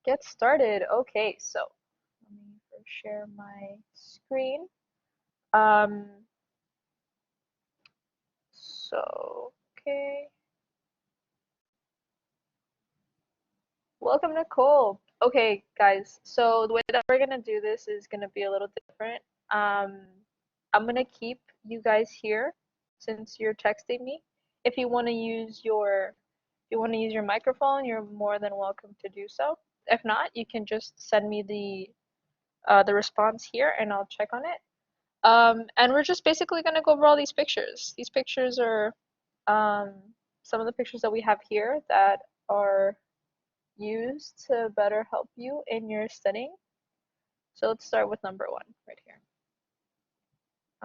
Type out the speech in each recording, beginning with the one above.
get started. Okay, so let me first share my screen. Um, okay. Welcome, Nicole. Okay, guys, so the way that we're gonna do this is gonna be a little different. Um, I'm gonna keep you guys here since you're texting me. If you want to use your microphone, you're more than welcome to do so. If not, you can just send me the response here and I'll check on it. And we're just basically going to go over all these pictures. These pictures are um, some of the pictures that we have here that are used to better help you in your studying. So let's start with number one right here.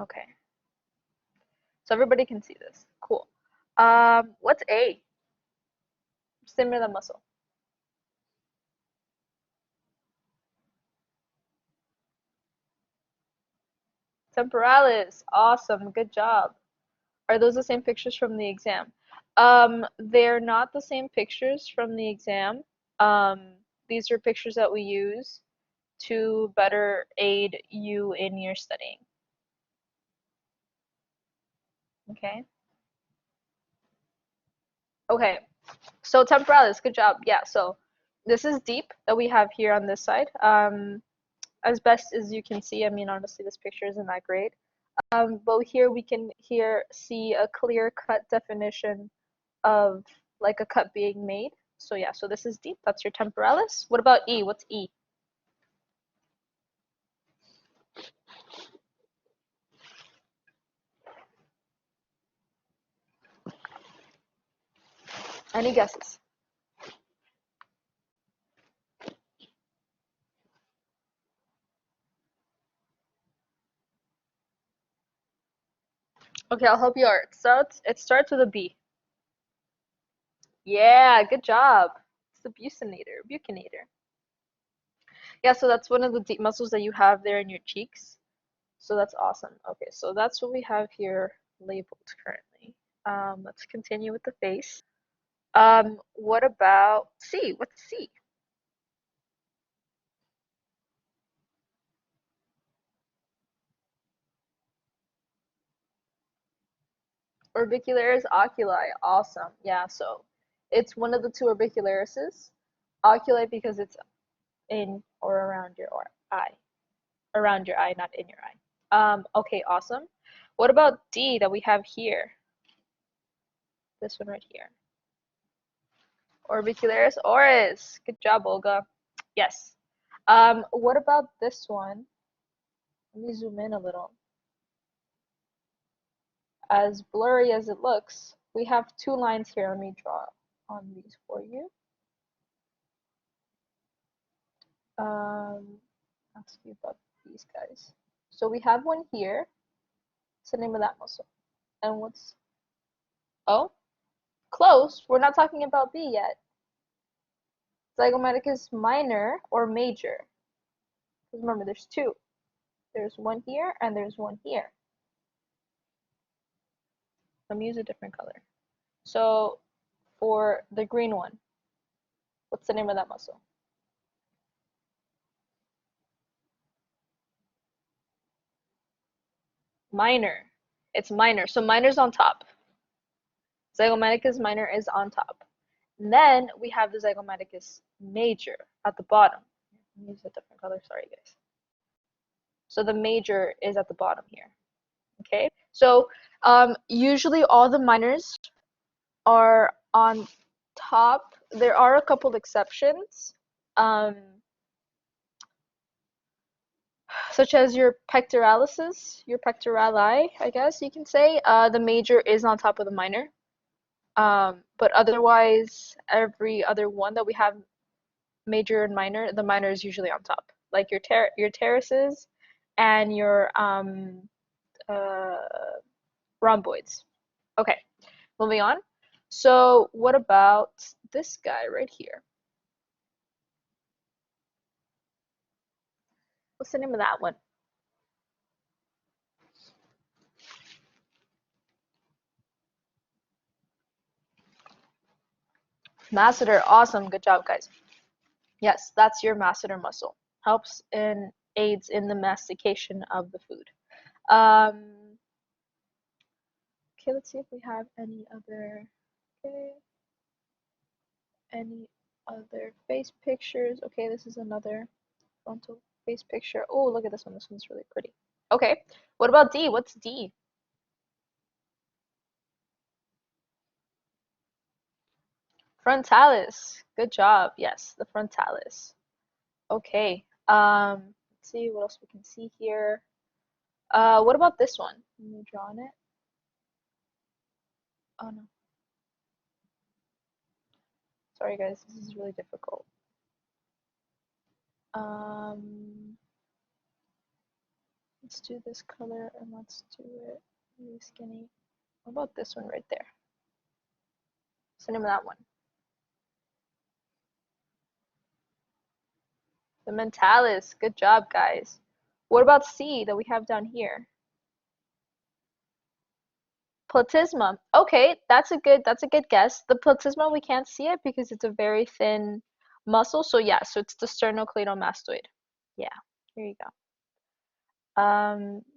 Okay, so everybody can see this. Cool. What's A? Stimulate the muscle. Temporalis. Awesome. Good job. Are those the same pictures from the exam? They're not the same pictures from the exam. These are pictures that we use to better aid you in your studying. Okay. Okay. So temporalis, good job. Yeah, so this is deep that we have here on this side. As best as you can see, I mean, honestly, this picture isn't that great. But here we can see a clear-cut definition of like a cut being made. So yeah, so this is deep. That's your temporalis. What about E? What's E? Any guesses? Okay, I'll help you out. It starts with a B. Yeah, good job. It's the buccinator. Yeah, so that's one of the deep muscles that you have there in your cheeks. So that's awesome. Okay, so that's what we have here labeled currently. Let's continue with the face. What about C? What's C? Orbicularis oculi. Awesome. Yeah, so it's one of the two orbicularises. Oculi because it's in or around your eye. Around your eye, not in your eye. Okay, awesome. What about D that we have here? This one right here. Orbicularis oris. Good job, Olga. Yes. What about this one? Let me zoom in a little. As blurry as it looks, we have two lines here. Let me draw on these for you. Ask you about these guys. So we have one here. What's the name of that muscle? And what's, oh, close. We're not talking about B yet. Zygomedicus minor or major. Because remember, there's two. There's one here and there's one here. Let me use a different color. So for the green one, what's the name of that muscle? Minor. It's minor. So minor's on top. Zygomedicus minor is on top. And then we have the Zygomedicus major at the bottom. Let me use a different color. Sorry, guys. So the major is at the bottom here. Okay. So usually all the minors are on top. There are a couple exceptions, such as your pectoralis, your pectorali, I guess you can say. The major is on top of the minor. But otherwise, every other one that we have, major and minor, the minor is usually on top. Like your terraces and your uh, rhomboids. Okay, moving on. So what about this guy right here? What's the name of that one? Masseter. Awesome. Good job, guys. Yes, that's your masseter muscle. Helps and aids in the mastication of the food. Okay, let's see if we have any other. Okay, any other face pictures? Okay, this is another frontal face picture. Oh, look at this one. This one's really pretty. Okay, what about D? What's D? Frontalis. Good job. Yes, the frontalis. Okay. Let's see what else we can see here. What about this one? Let me draw on it. Oh no. Sorry guys, this is really difficult. Um, let's do this color and let's do it really skinny. What about this one right there? What's the name of that one? The mentalis. Good job, guys. What about C that we have down here? Platysma. Okay, that's a good guess. The platysma we can't see it because it's a very thin muscle. So yeah, so it's the sternocleidomastoid. Yeah, here you go.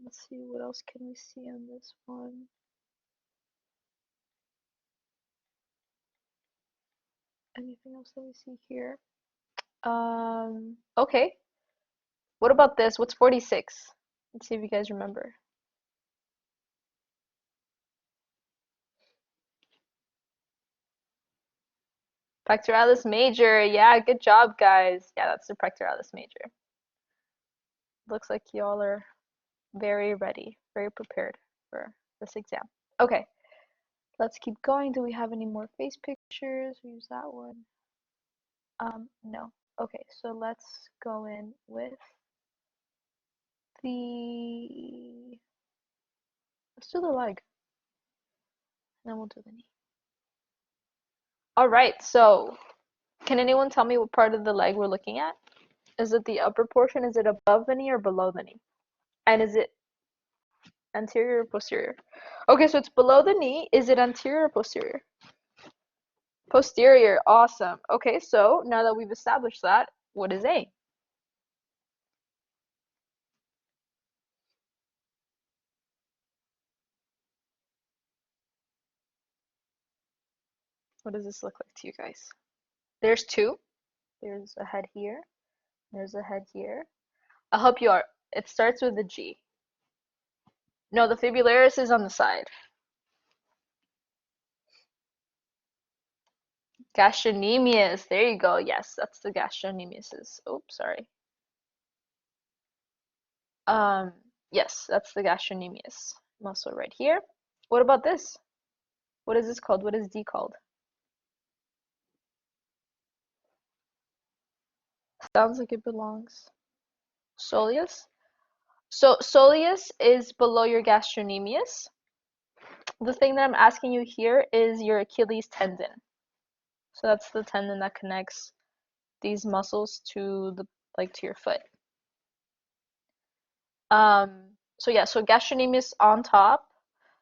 Let's see what else can we see on this one. Anything else that we see here? Okay. What about this? What's 46? Let's see if you guys remember. Pectoralis major. Yeah, good job, guys. Yeah, that's the pectoralis major. Looks like y'all are very ready, very prepared for this exam. Okay, let's keep going. Do we have any more face pictures? We use that one. No. Okay, so let's go in with the, let's do the leg, and then we'll do the knee. All right, so can anyone tell me what part of the leg we're looking at? Is it the upper portion? Is it above the knee or below the knee? And is it anterior or posterior? Okay, so it's below the knee. Is it anterior or posterior? Posterior. Awesome. Okay, so now that we've established that, what is A? What does this look like to you guys? There's two. There's a head here. There's a head here. I'll help you out. It starts with a G. No, the fibularis is on the side. Gastrocnemius. There you go. Yes, that's the gastrocnemius. Oops, sorry. Um, yes, that's the gastrocnemius muscle right here. What about this? What is this called? What is D called? Sounds like it belongs. Soleus? So soleus is below your gastrocnemius. The thing that I'm asking you here is your Achilles tendon. So that's the tendon that connects these muscles to the to your foot. So yeah, so gastrocnemius on top,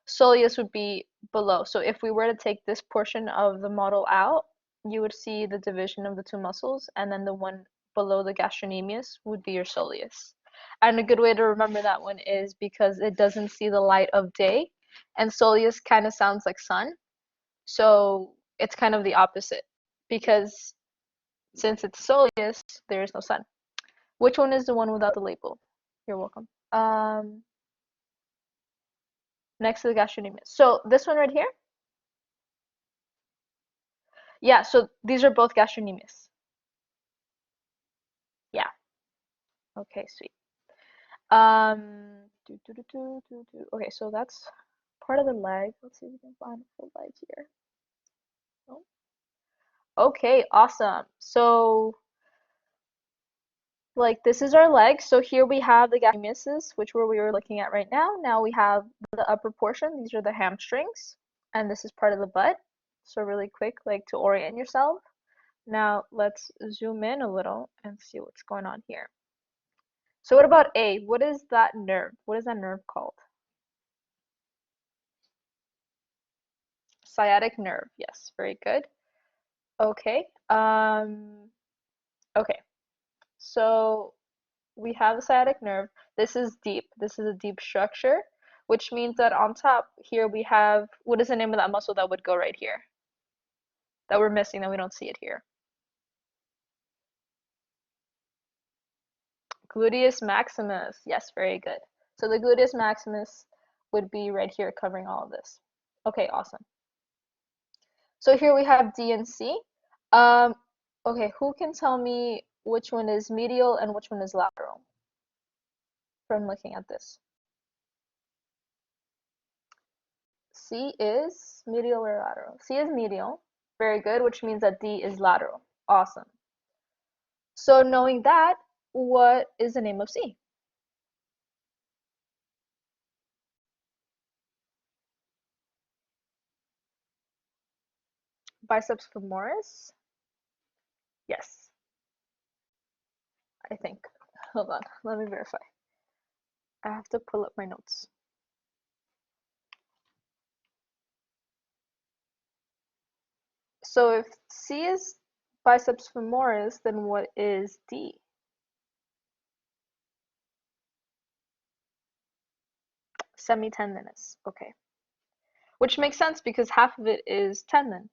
soleus would be below. So if we were to take this portion of the model out, you would see the division of the two muscles, and then the one below the gastrocnemius would be your soleus. And a good way to remember that one is because it doesn't see the light of day, and soleus kind of sounds like sun. So it's kind of the opposite because since it's soleus, there is no sun. Which one is the one without the label? You're welcome. Next to the gastrocnemius. So this one right here, yeah. So these are both gastrocnemius. Yeah. Okay, sweet. Okay, so that's part of the leg. Let's see if we can find the leg here. Oh. Okay, awesome. So this is our leg. So here we have the gastrocnemiuses, which we were looking at right now. Now we have the upper portion. These are the hamstrings, and this is part of the butt. So really quick, to orient yourself. Now let's zoom in a little and see what's going on here. So what about A? What is that nerve? What is that nerve called? Sciatic nerve. Yes, very good. Okay. Okay, so we have the sciatic nerve. This is deep. This is a deep structure, which means that on top here we have, what is the name of that muscle that would go right here? That we're missing, that we don't see it here. Gluteus maximus. Yes, very good. So the gluteus maximus would be right here covering all of this. Okay, awesome. So here we have D and C. Um, okay, who can tell me which one is medial and which one is lateral from looking at this? C is medial or lateral? C is medial. Very good, which means that D is lateral. Awesome. So knowing that, what is the name of C? Biceps femoris? Yes, I think. Hold on, let me verify. I have to pull up my notes. So if C is biceps femoris, then what is D? Semitendinous. Okay. Which makes sense because half of it is tendon.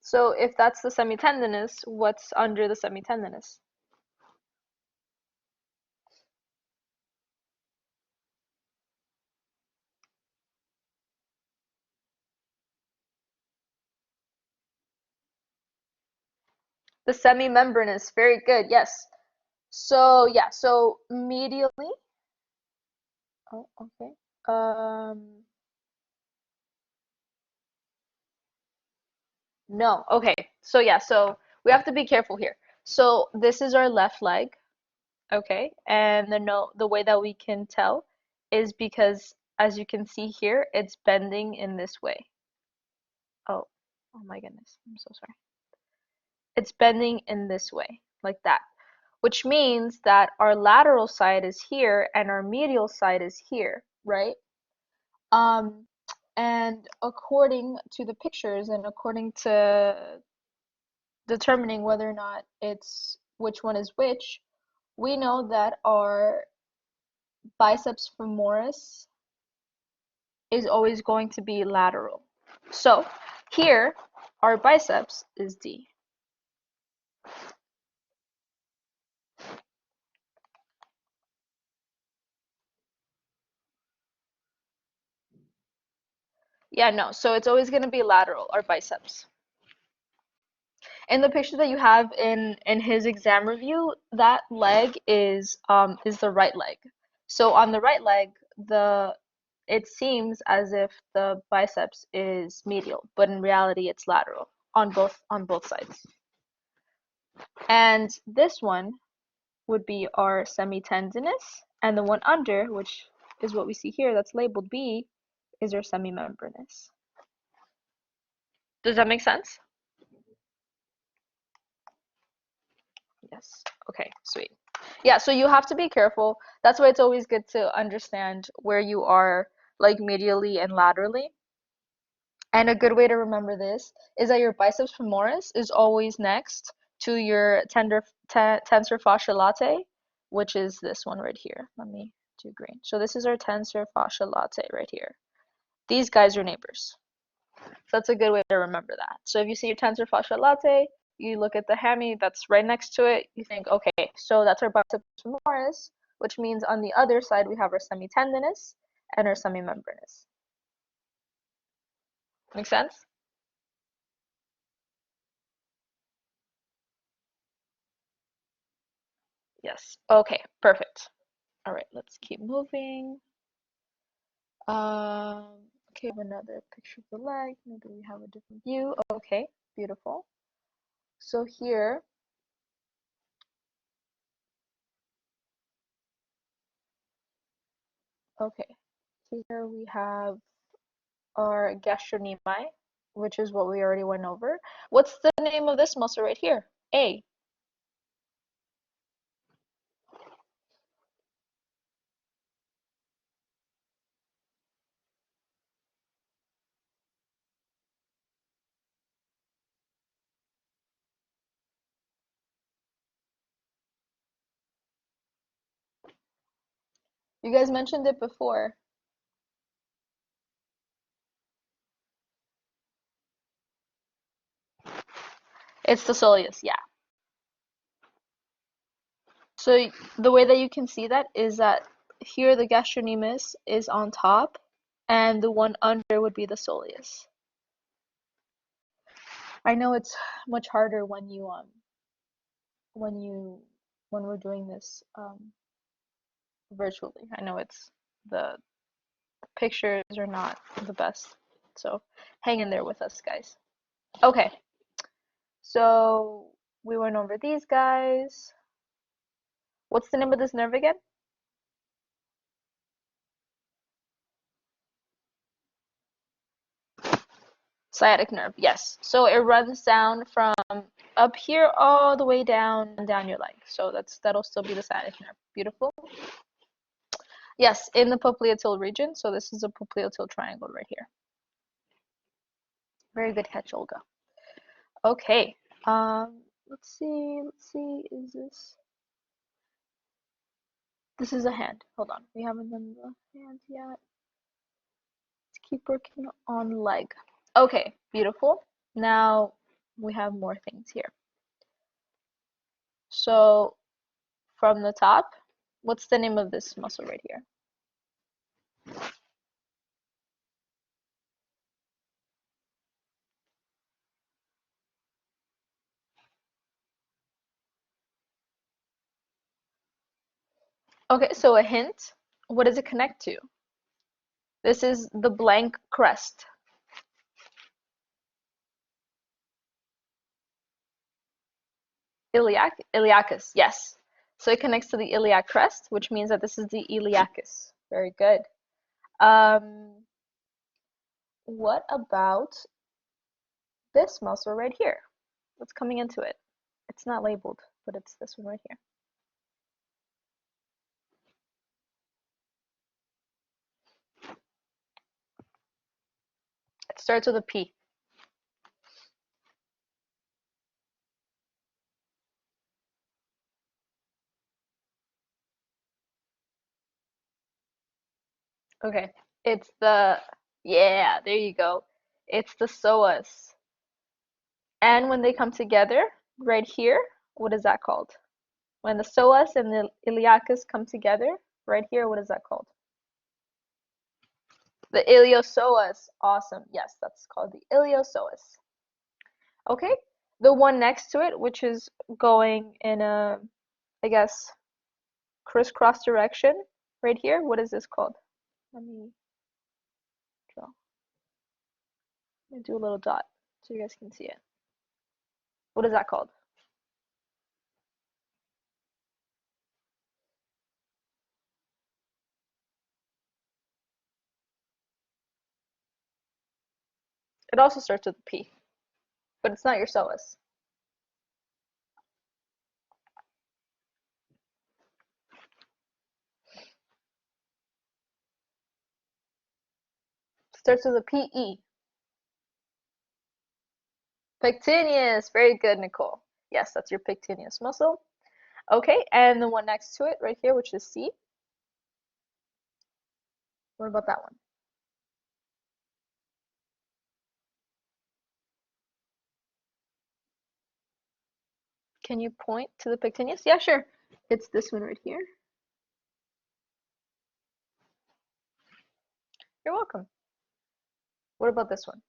So if that's the semitendinous, what's under the semitendinous? The semimembranous. Very good. Yes. So yeah, so medially. Oh, okay. No. Okay. So yeah, so we have to be careful here. So this is our left leg, okay? And the way that we can tell is because as you can see here, it's bending in this way. Oh, oh my goodness. I'm so sorry. It's bending in this way, like that, which means that our lateral side is here and our medial side is here, right? Um, and according to the pictures and according to determining whether or not it's which one is which, we know that our biceps femoris is always going to be lateral. So here, our biceps is D. Yeah, no, so it's always going to be lateral, our biceps. In the picture that you have in his exam review, that leg is the right leg. So on the right leg, the it seems as if the biceps is medial, but in reality it's lateral on both sides. And this one would be our semitendinous, and the one under, which is what we see here that's labeled B, is our semimembranous. Does that make sense? Yes. Okay, sweet. Yeah, so you have to be careful. That's why it's always good to understand where you are, like medially and laterally. And a good way to remember this is that your biceps femoris is always next to your tensor fascia latae, which is this one right here. Let me do green. So this is our tensor fascia latae right here. These guys are neighbors. So that's a good way to remember that. So if you see your tensor fascia latae, you look at the hammy that's right next to it, you think, okay, so that's our biceps femoris, which means on the other side we have our semitendinous and our semimembranous. Make sense? Yes. Okay, perfect. All right, let's keep moving. Okay, we have another picture of the leg. Maybe we have a different view. Okay, beautiful. So here, okay, here we have our gastrocnemi, which is what we already went over. What's the name of this muscle right here? A. You guys mentioned it before. It's the soleus, yeah. So the way that you can see that is that here the gastrocnemius is on top, and the one under would be the soleus. I know it's much harder when when you when we're doing this virtually. I know the pictures are not the best, so hang in there with us, guys. Okay, so we went over these guys. What's the name of this nerve again? Sciatic nerve, yes. So it runs down from up here all the way down your leg. So that'll still be the sciatic nerve. Beautiful. Yes, in the popliteal region. So this is a popliteal triangle right here. Very good catch, Olga. Okay. Let's see. Is this is a hand. Hold on. We haven't done the hand yet. Let's keep working on leg. Okay, beautiful. Now we have more things here. So from the top, what's the name of this muscle right here? Okay, so a hint. What does it connect to? This is the blank crest. Iliacus, yes. So it connects to the iliac crest, which means that this is the iliacus. Very good. What about this muscle right here? What's coming into it? It's not labeled, but it's this one right here. It starts with a P. Okay, yeah, there you go. It's the psoas. And when they come together, right here, what is that called? When the psoas and the iliacus come together, right here, what is that called? The iliopsoas. Awesome. Yes, that's called the iliopsoas. Okay, the one next to it, which is going in a, I guess, crisscross direction, right here, what is this called? Let me draw. Let me do a little dot so you guys can see it. What is that called? It also starts with a P, but it's not your psoas. It starts with a P-E. Pectineus. Very good, Nicole. Yes, that's your pectineus muscle. Okay, and the one next to it right here, which is C. What about that one? Can you point to the pectineus? Yeah, sure. It's this one right here. You're welcome. What about this one?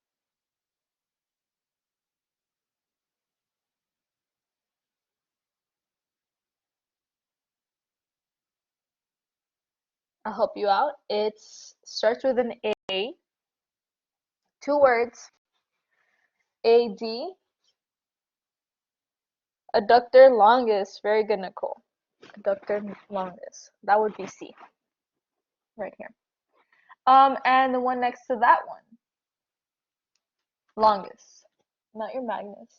I'll help you out. It starts with an A, two words, AD, adductor longus. Very good, Nicole. Adductor longus. That would be C, right here. And the one next to that one, longus, not your magnus.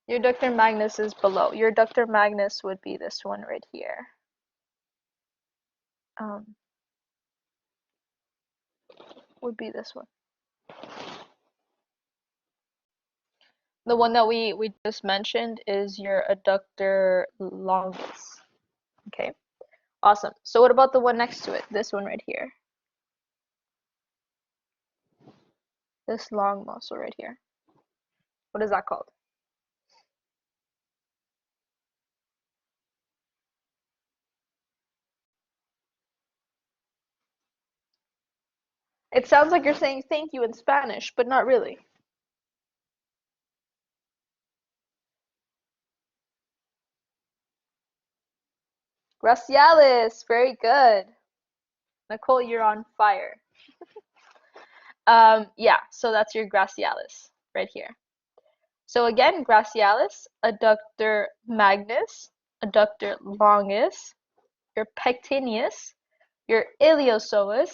Your adductor magnus is below. Your adductor magnus would be this one right here. Would be this one. The one that we just mentioned is your adductor longus. Okay, awesome. So what about the one next to it? This one right here. This long muscle right here. What is that called? It sounds like you're saying thank you in Spanish, but not really. Graciales, very good. Nicole, you're on fire. Yeah, so that's your gracialis right here. So again, gracialis, adductor magnus, adductor longus, your pectineus, your iliopsoas,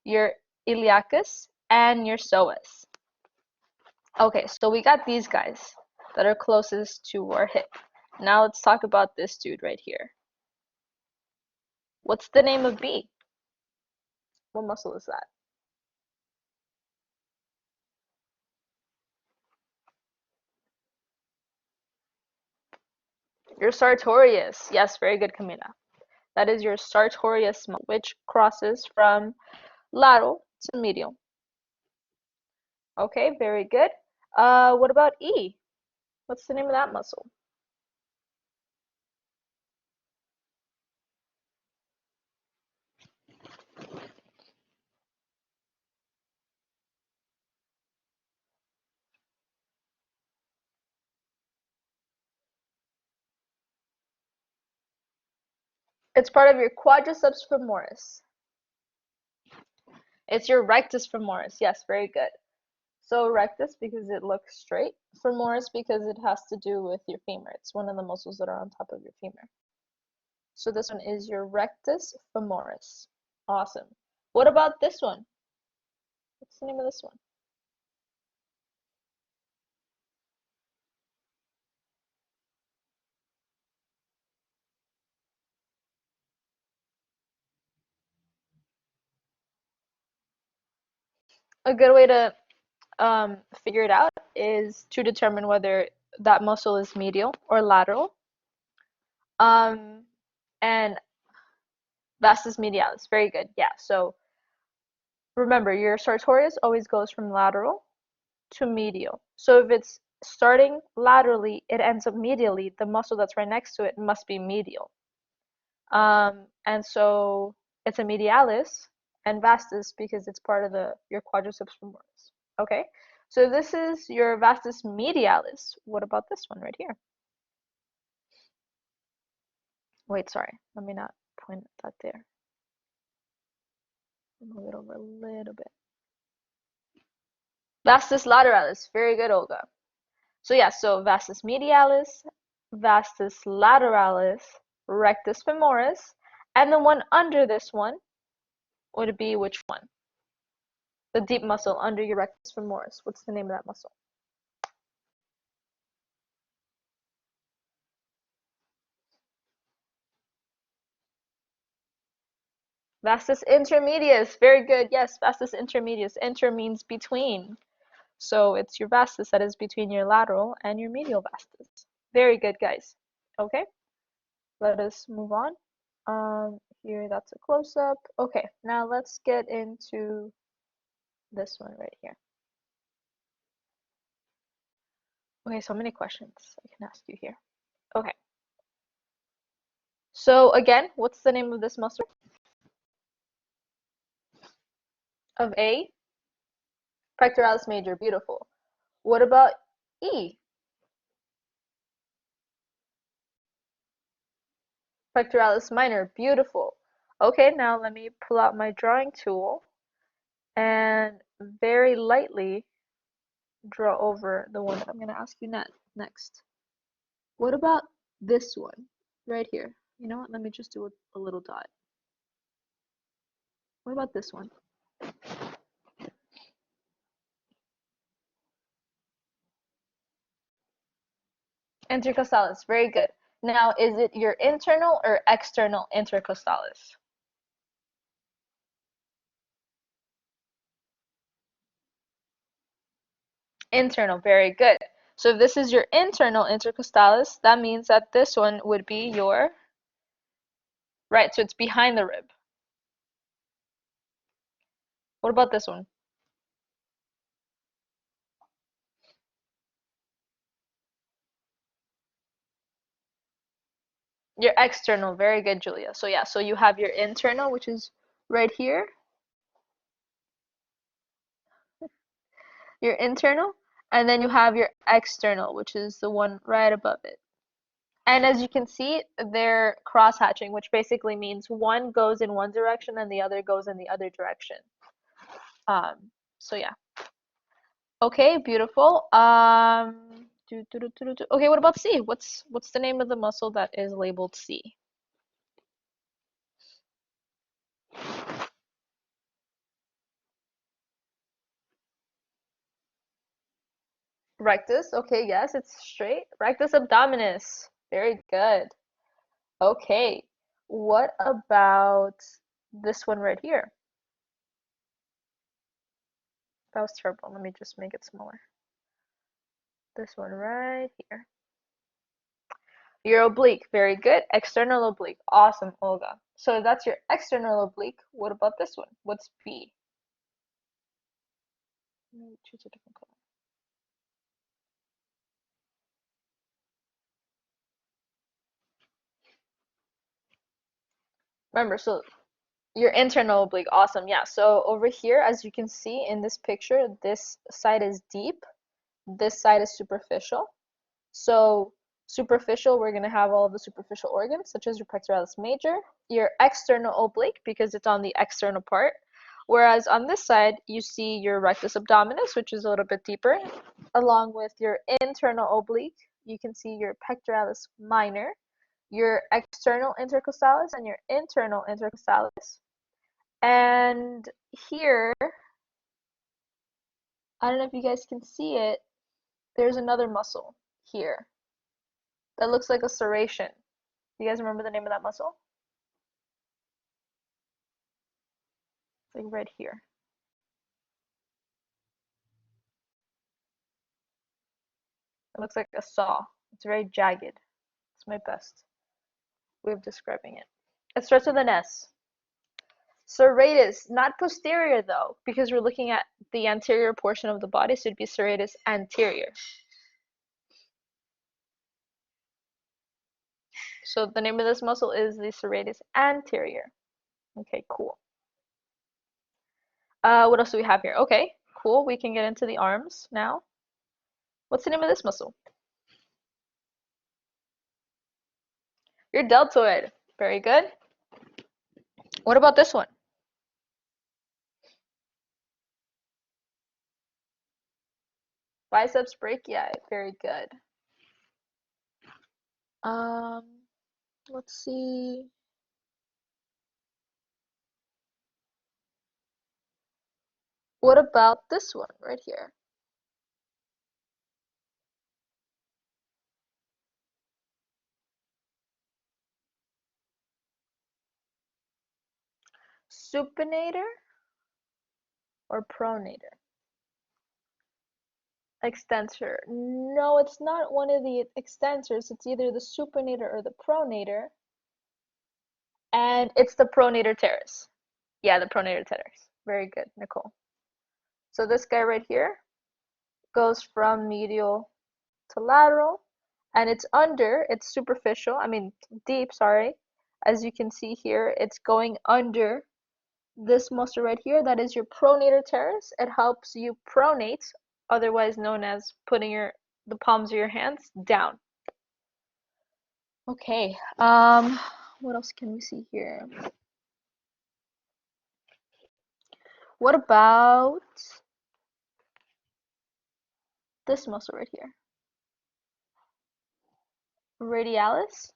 your iliacus, and your psoas. Okay, so we got these guys that are closest to our hip. Now let's talk about this dude right here. What's the name of B? What muscle is that? Your sartorius. Yes, very good, Camila. That is your sartorius muscle, which crosses from lateral to medial. Okay, very good. What about E? What's the name of that muscle? It's part of your quadriceps femoris. It's your rectus femoris. Yes, very good. So rectus because it looks straight, femoris because it has to do with your femur. It's one of the muscles that are on top of your femur. So this one is your rectus femoris. Awesome. What about this one? What's the name of this one? A good way to figure it out is to determine whether that muscle is medial or lateral. Um, and vastus medialis, very good. Yeah, so remember your sartorius always goes from lateral to medial. So if it's starting laterally, it ends up medially. The muscle that's right next to it must be medial. And so it's a medialis and vastus because it's part of your quadriceps femoris. Okay, so this is your vastus medialis. What about this one right here? Wait, sorry, let me not point that there. Move it over a little bit. Vastus lateralis. Very good, Olga. So yeah, so vastus medialis, vastus lateralis, rectus femoris, and the one under this one would be which one? The deep muscle under your rectus femoris. What's the name of that muscle? Vastus intermedius. Very good. Yes, vastus intermedius. Inter means between. So it's your vastus that is between your lateral and your medial vastus. Very good, guys. Okay, let us move on. Here, that's a close-up. Okay, now let's get into this one right here. Okay, so many questions I can ask you here. Okay. So again, what's the name of this muscle? Of A? Pectoralis major, beautiful. What about E? Pectoralis minor, beautiful. Okay, now let me pull out my drawing tool and very lightly draw over the one that I'm going to ask you next. What about this one right here? You know what? Let me just do a little dot. What about this one? Intercostalis, very good. Now, is it your internal or external intercostalis? Internal, very good. So if this is your internal intercostalis, that means that this one would be your Right, so it's behind the rib. What about this one? Your external, very good, Julia. So yeah, so you have your internal, which is right here, your internal, and then you have your external, which is the one right above it. And as you can see, they're cross-hatching, which basically means one goes in one direction and the other goes in the other direction. So yeah. Okay, beautiful. Okay, what about C? What's the name of the muscle that is labeled C? Rectus. Okay, yes, it's straight. Rectus abdominis. Very good. Okay. What about this one right here? That was terrible. Let me just make it smaller. This one right here. Your oblique. Very good. External oblique. Awesome, Olga. So that's your external oblique. What about this one? What's B? Choose a different color. Remember, so your internal oblique. Awesome. Yeah. So over here, as you can see in this picture, this side is deep. This side is superficial. So superficial, we're going to have all of the superficial organs, such as your pectoralis major, your external oblique, because it's on the external part. Whereas on this side, you see your rectus abdominis, which is a little bit deeper, along with your internal oblique. You can see your pectoralis minor, your external intercostalis, and your internal intercostalis. And here, I don't know if you guys can see it, there's another muscle here that looks like a serration. Do you guys remember the name of that muscle? It's like right here. It looks like a saw. It's very jagged. It's my best way of describing it. It starts with an S. Serratus, not posterior though, because we're looking at the anterior portion of the body, so it'd be serratus anterior. So the name of this muscle is the serratus anterior. Okay, cool. What else do we have here? Okay, cool. We can get into the arms now. What's the name of this muscle? Your deltoid. Very good. What about this one? Biceps brachii. Very good. Um, let's see. What about this one right here? Supinator or pronator? Extensor. No, it's not one of the extensors. It's either the supinator or the pronator. And it's the pronator teres. Yeah, the pronator teres. Very good, Nicole. So this guy right here goes from medial to lateral, and it's under, it's superficial, I mean deep, sorry. As you can see here, it's going under this muscle right here. That is your pronator teres. It helps you pronate, otherwise known as putting the palms of your hands down. Okay, what else can we see here? What about this muscle right here? Radialis?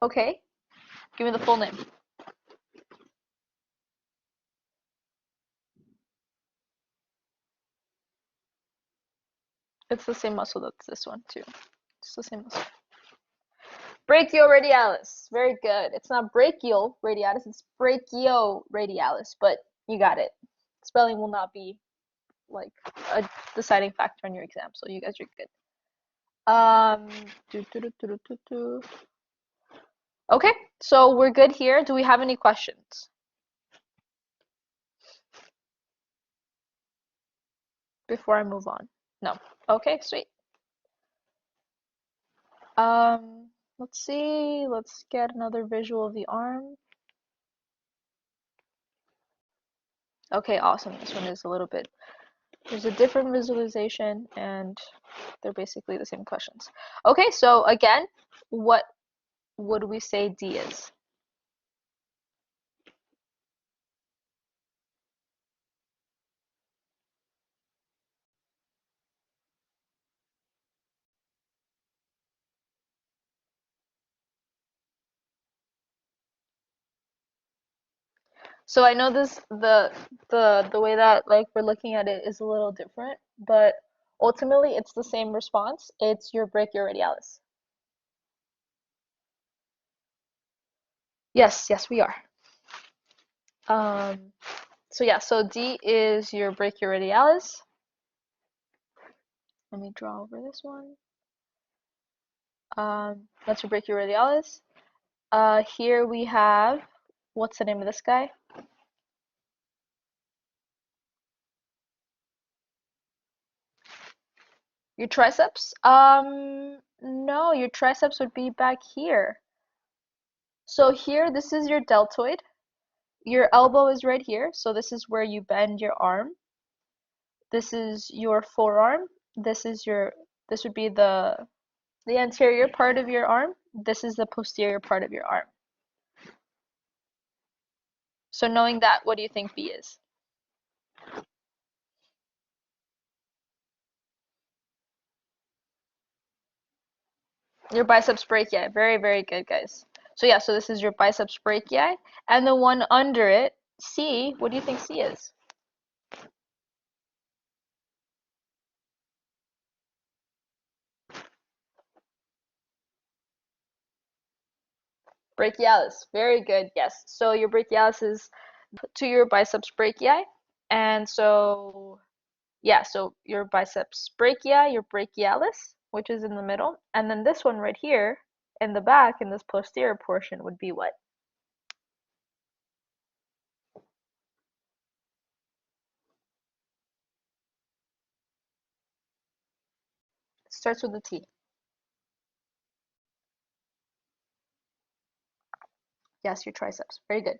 Okay, give me the full name. It's the same muscle that's this one too. It's the same muscle. Brachioradialis. Very good. It's not brachial radialis, it's brachioradialis, but you got it. Spelling will not be like a deciding factor on your exam, so you guys are good. Um, Okay, so we're good here. Do we have any questions before I move on? No. Okay, sweet. Let's see. Let's get another visual of the arm. Okay, awesome. This one is a little bit, there's a different visualization and they're basically the same questions. Okay, so again, what would we say D is? So I know this the way that like we're looking at it is a little different, but ultimately it's the same response. It's your brachioradialis. Yes, yes, we are. Um, so yeah, so D is your brachioradialis. Let me draw over this one. That's your brachioradialis. Here we have, what's the name of this guy? Your triceps? No, your triceps would be back here. So here, this is your deltoid. Your elbow is right here, so this is where you bend your arm. This is your forearm. This would be the anterior part of your arm. This is the posterior part of your arm. So knowing that, what do you think B is? Your biceps brachii. Very, very good, guys. So yeah, so this is your biceps brachii, and the one under it, C, what do you think C is? Brachialis. Very good. Yes. So your brachialis is to your biceps brachii, and so yeah, so your biceps brachii, your brachialis, which is in the middle, and then this one right here in the back in this posterior portion would be what? It starts with a T. Yes, your triceps. Very good.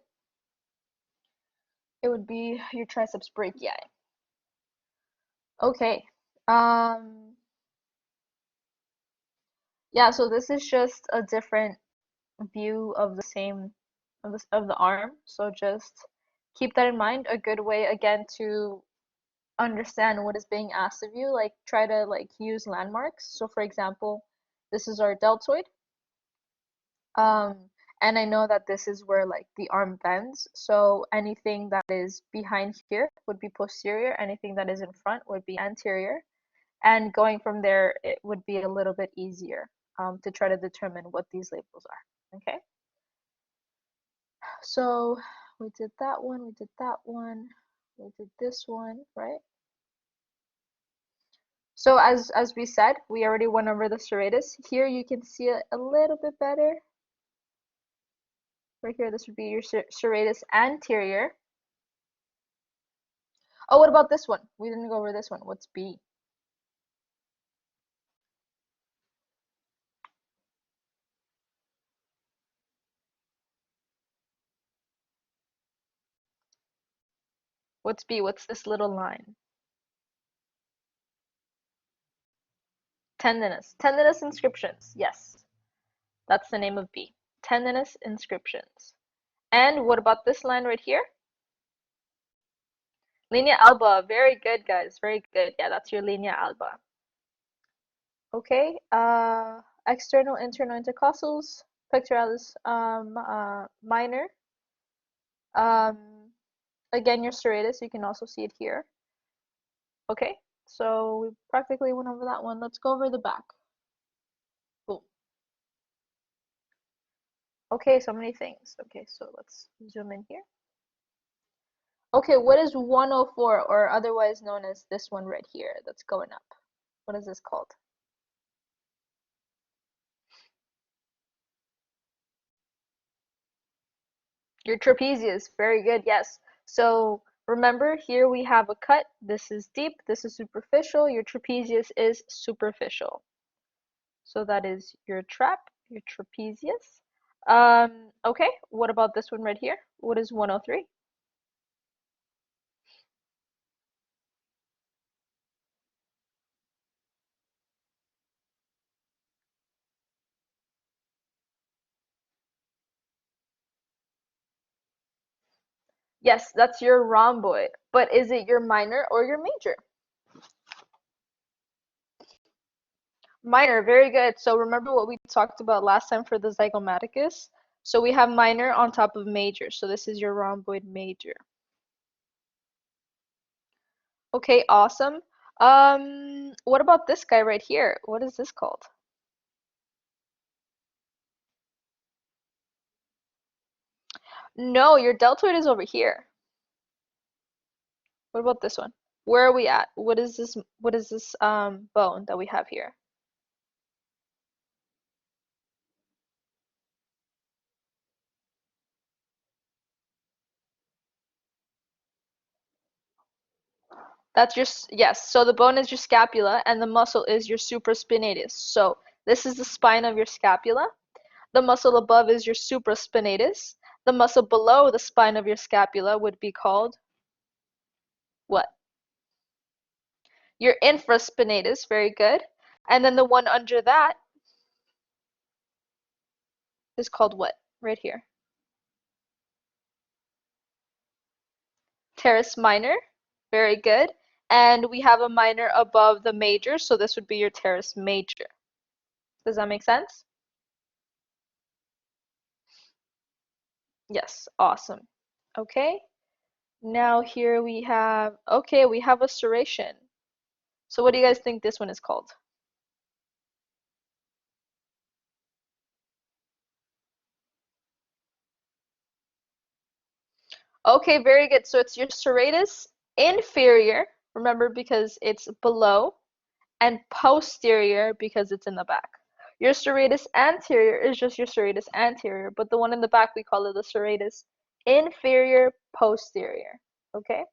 It would be your triceps brachii. Okay. Um, yeah, so this is just a different view of the same of the arm. So just keep that in mind. A good way again to understand what is being asked of you, like try to like use landmarks. So for example, this is our deltoid. Um, and I know that this is where like the arm bends. So anything that is behind here would be posterior, anything that is in front would be anterior. And going from there, it would be a little bit easier to try to determine what these labels are. Okay, so we did that one, we did that one, we did this one, right? So as we said, we already went over the serratus. Here you can see it a little bit better. Right here, this would be your serratus anterior. Oh, what about this one? We didn't go over this one. What's B? What's B? What's this little line? Tendinous. Tendinous inscriptions. Yes, that's the name of B. Tendinous inscriptions. And what about this line right here? Linea alba. Very good, guys. Very good. Yeah, that's your linea alba. Okay. External, internal intercostals, pectoralis minor. Um, again, your serratus. You can also see it here. Okay. So we practically went over that one. Let's go over the back. Cool. Okay, so many things. Okay, so let's zoom in here. Okay, what is 104 or otherwise known as this one right here that's going up? What is this called? Your trapezius, very good, yes. So remember here we have a cut. This is deep, this is superficial. Your trapezius is superficial. So that is your trapezius. Okay, what about this one right here? What is 103? Yes, that's your rhomboid. But is it your minor or your major? Minor, very good. So remember what we talked about last time for the zygomaticus? So we have minor on top of major. So this is your rhomboid major. Okay, awesome. What about this guy right here? What is this called? No, your deltoid is over here. What about this one? Where are we at? What is this bone that we have here? That's your yes. So the bone is your scapula and the muscle is your supraspinatus. So this is the spine of your scapula. The muscle above is your supraspinatus. The muscle below the spine of your scapula would be called what? Your infraspinatus. Very good. And then the one under that is called what? Right here. Teres minor. Very good. And we have a minor above the major, so this would be your teres major. Does that make sense? Yes, awesome. Okay. Now here we have, okay, we have a serration. So what do you guys think this one is called? Okay, very good. So it's your serratus inferior, remember, because it's below, and posterior because it's in the back. Your serratus anterior is just your serratus anterior, but the one in the back we call it the serratus inferior posterior. Okay?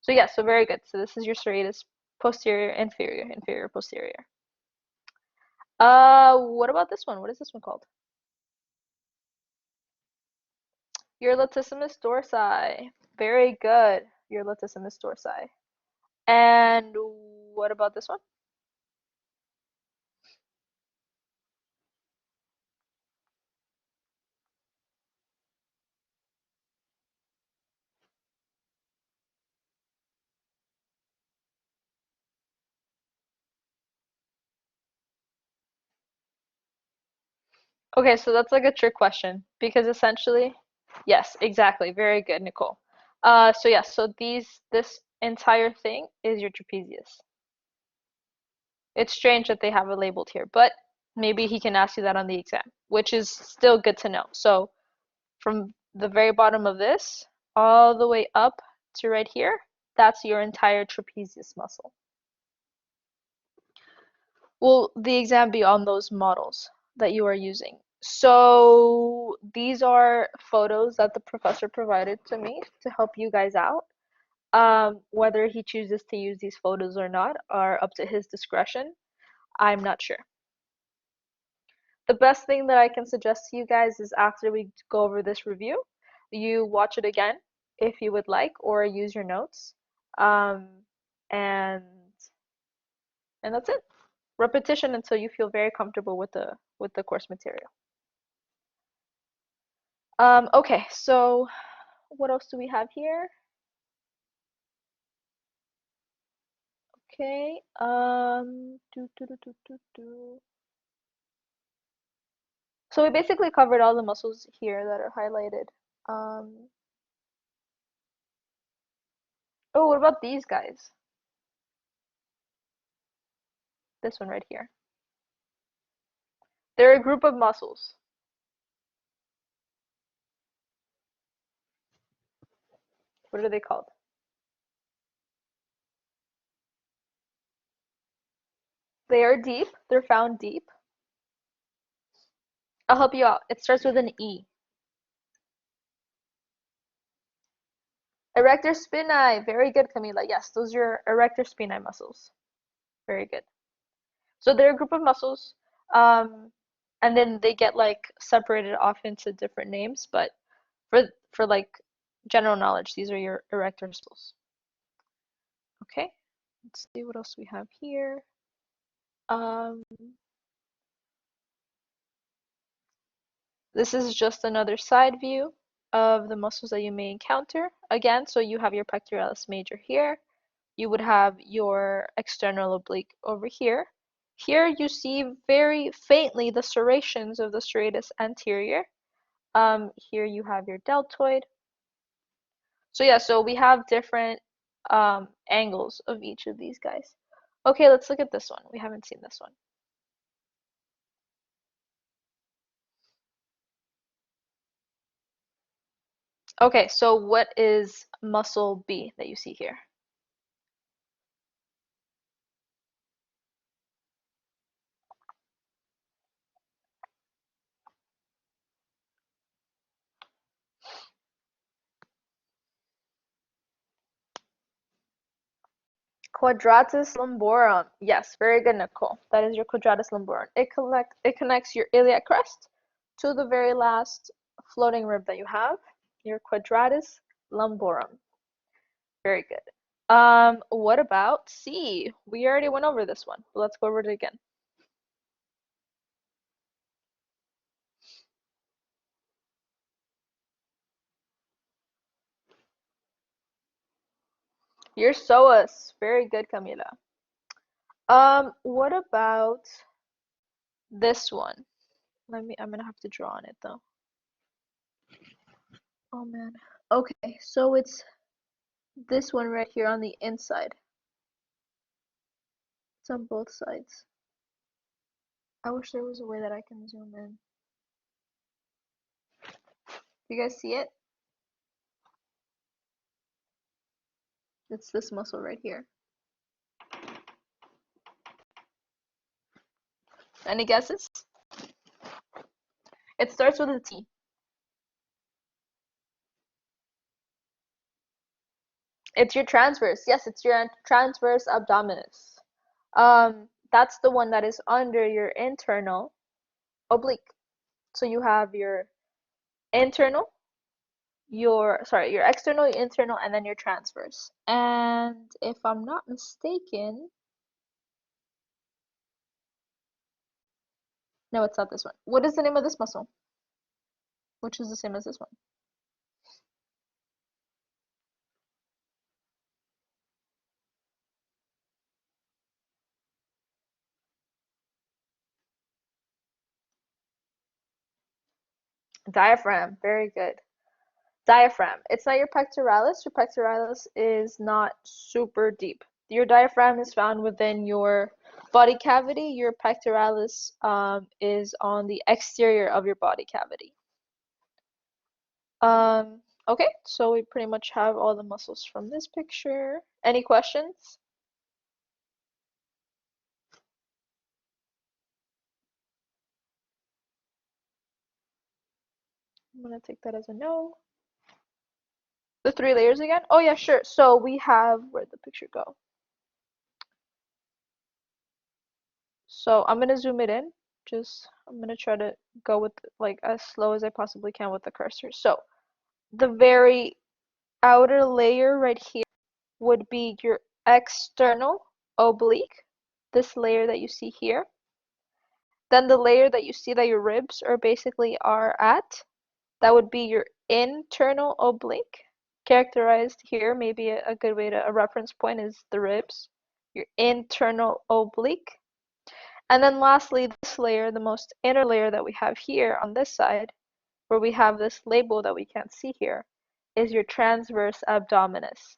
So yeah, so very good. So this is your serratus posterior inferior, inferior posterior. What about this one? What is this one called? Your latissimus dorsi. Very good. Your latissimus dorsi. And what about this one? Okay, so that's like a trick question because essentially, yes, exactly. Very good, Nicole. So yes, so this entire thing is your trapezius. It's strange that they have it labeled here, but maybe he can ask you that on the exam, which is still good to know. So from the very bottom of this all the way up to right here, that's your entire trapezius muscle. Will the exam be on those models that you are using? So these are photos that the professor provided to me to help you guys out. Whether he chooses to use these photos or not are up to his discretion. I'm not sure. The best thing that I can suggest to you guys is after we go over this review, you watch it again if you would like, or use your notes. Um, and and that's it. Repetition until you feel very comfortable with the course material. Okay, so what else do we have here? Okay, so we basically covered all the muscles here that are highlighted. Um, oh, what about these guys? This one right here. They're a group of muscles. What are they called? They are deep. They're found deep. I'll help you out. It starts with an E. Erector spinae. Very good, Camila. Yes, those are your erector spinae muscles. Very good. So they're a group of muscles, um, and then they get like separated off into different names. But for like general knowledge, these are your erector muscles. Okay. Let's see what else we have here. Um, this is just another side view of the muscles that you may encounter. Again, so you have your pectoralis major here. You would have your external oblique over here. Here you see very faintly the serrations of the serratus anterior. Here you have your deltoid. So yeah, so we have different angles of each of these guys. Okay, let's look at this one. We haven't seen this one. Okay, so what is muscle B that you see here? Quadratus lumborum. Yes, very good, Nicole. That is your quadratus lumborum. It connects your iliac crest to the very last floating rib that you have, your quadratus lumborum. Very good. What about C? We already went over this one, but let's go over it again. Your psoas. Very good, Camila. What about this one? I'm gonna have to draw on it though. Oh man. Okay, so it's this one right here on the inside. It's on both sides. I wish there was a way that I can zoom in. You guys see it? It's this muscle right here. Any guesses? It starts with a T. It's your transverse. Yes, it's your transverse abdominis. That's the one that is under your internal oblique. So you have your internal, your external, your internal, and then your transverse. And if I'm not mistaken, no, it's not this one. What is the name of this muscle? Which is the same as this one? Diaphragm. Very good. Diaphragm. It's not your pectoralis. Your pectoralis is not super deep. Your diaphragm is found within your body cavity. Your pectoralis is on the exterior of your body cavity. Okay, so we pretty much have all the muscles from this picture. Any questions? I'm gonna take that as a no. The three layers again? Oh yeah, sure. So we have, where'd the picture go? So I'm gonna zoom it in. I'm gonna try to go with like as slow as I possibly can with the cursor. So the very outer layer right here would be your external oblique, this layer that you see here. Then the layer that you see that your ribs are basically are at, that would be your internal oblique. Characterized here, maybe a good way to, a reference point is the ribs, your internal oblique. And then lastly, this layer, the most inner layer that we have here on this side, where we have this label that we can't see here, is your transverse abdominis.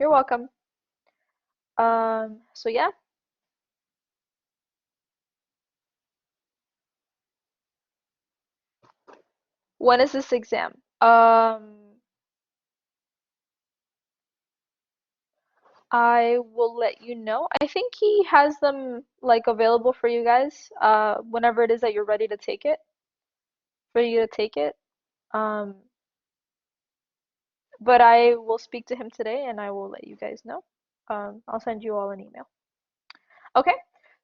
You're welcome. So yeah. When is this exam? I will let you know. I think he has them like available for you guys whenever it is that you're ready to take it, for you to take it. Um, but I will speak to him today and I will let you guys know. I'll send you all an email. Okay,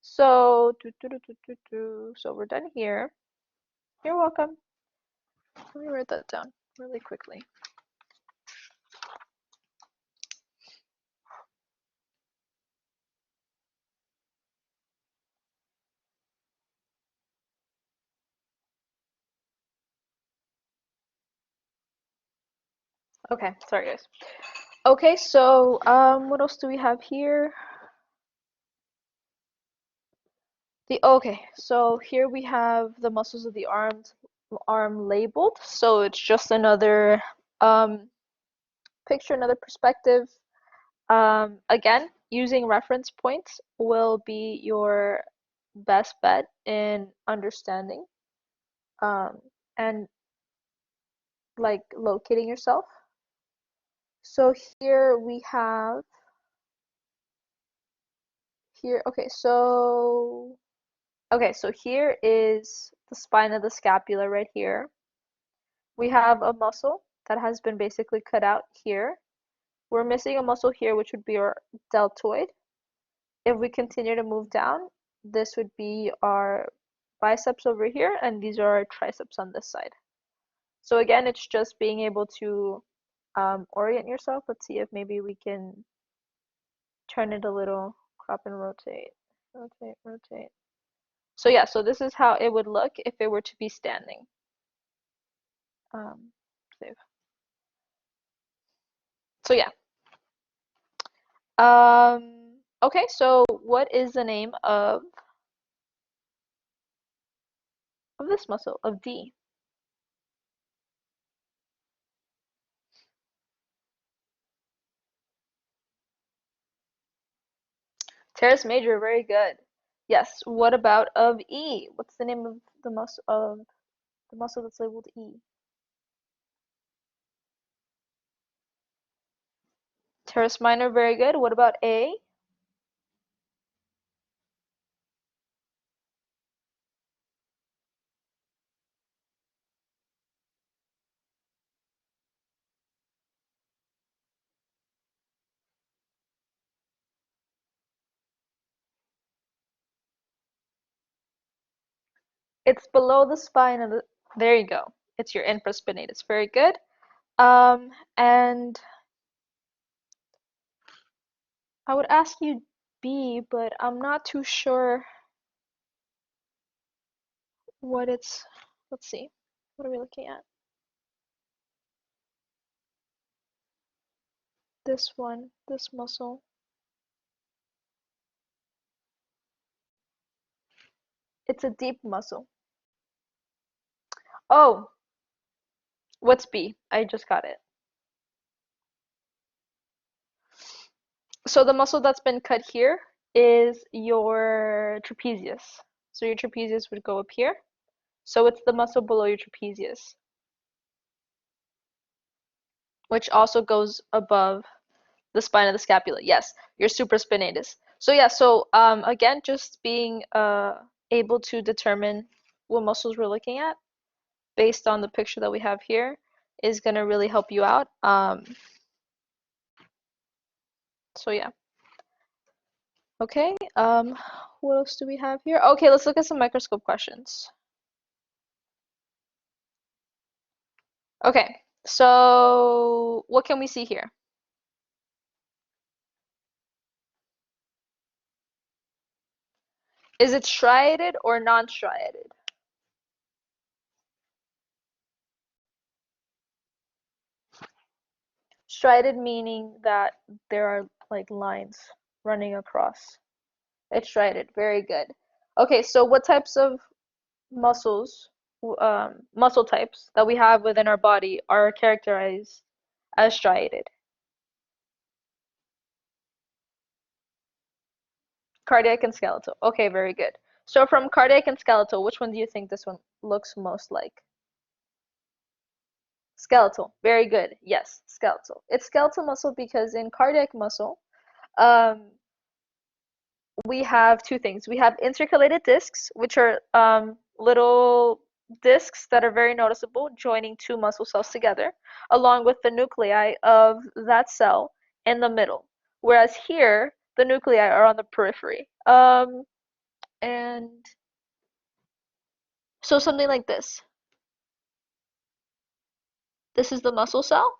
so so we're done here. You're welcome. Let me write that down really quickly. Okay, sorry guys. Okay, so what else do we have here? Okay, so here we have the muscles of the arm labeled. So it's just another picture, another perspective. Again, using reference points will be your best bet in understanding and like locating yourself. So here we have here, okay, so here is the spine of the scapula right here. We have a muscle that has been basically cut out here. We're missing a muscle here, which would be our deltoid. If we continue to move down, this would be our biceps over here, and these are our triceps on this side. So again, it's just being able to orient yourself. Let's see if maybe we can turn it a little, crop and rotate, rotate, rotate. So yeah, so this is how it would look if it were to be standing. Save. So yeah. Okay, so what is the name of this muscle, of D? Teres major, very good. Yes, what about of E? What's the name of the muscle that's labeled E? Teres minor, very good. What about A? It's below the spine of the, there you go. It's your infraspinatus, very good. And I would ask you B, but I'm not too sure what it's, let's see, what are we looking at? This one, this muscle. It's a deep muscle. Oh, what's B? I just got it. So the muscle that's been cut here is your trapezius. So your trapezius would go up here. So it's the muscle below your trapezius, which also goes above the spine of the scapula. Yes, your supraspinatus. So yeah, so again, just being able to determine what muscles we're looking at based on the picture that we have here is going to really help you out. So yeah. Okay, what else do we have here? Okay, let's look at some microscope questions. Okay, so what can we see here? Is it striated or non-striated? Striated meaning that there are like lines running across. It's striated, very good. Okay, so what types of muscles, muscle types that we have within our body are characterized as striated? Cardiac and skeletal. Okay, very good. So from cardiac and skeletal, which one do you think this one looks most like? Skeletal. Very good. Yes, skeletal. It's skeletal muscle because in cardiac muscle, um, we have two things. We have intercalated discs, which are little discs that are very noticeable joining two muscle cells together, along with the nuclei of that cell in the middle. Whereas here, the nuclei are on the periphery. And so something like this. This is the muscle cell.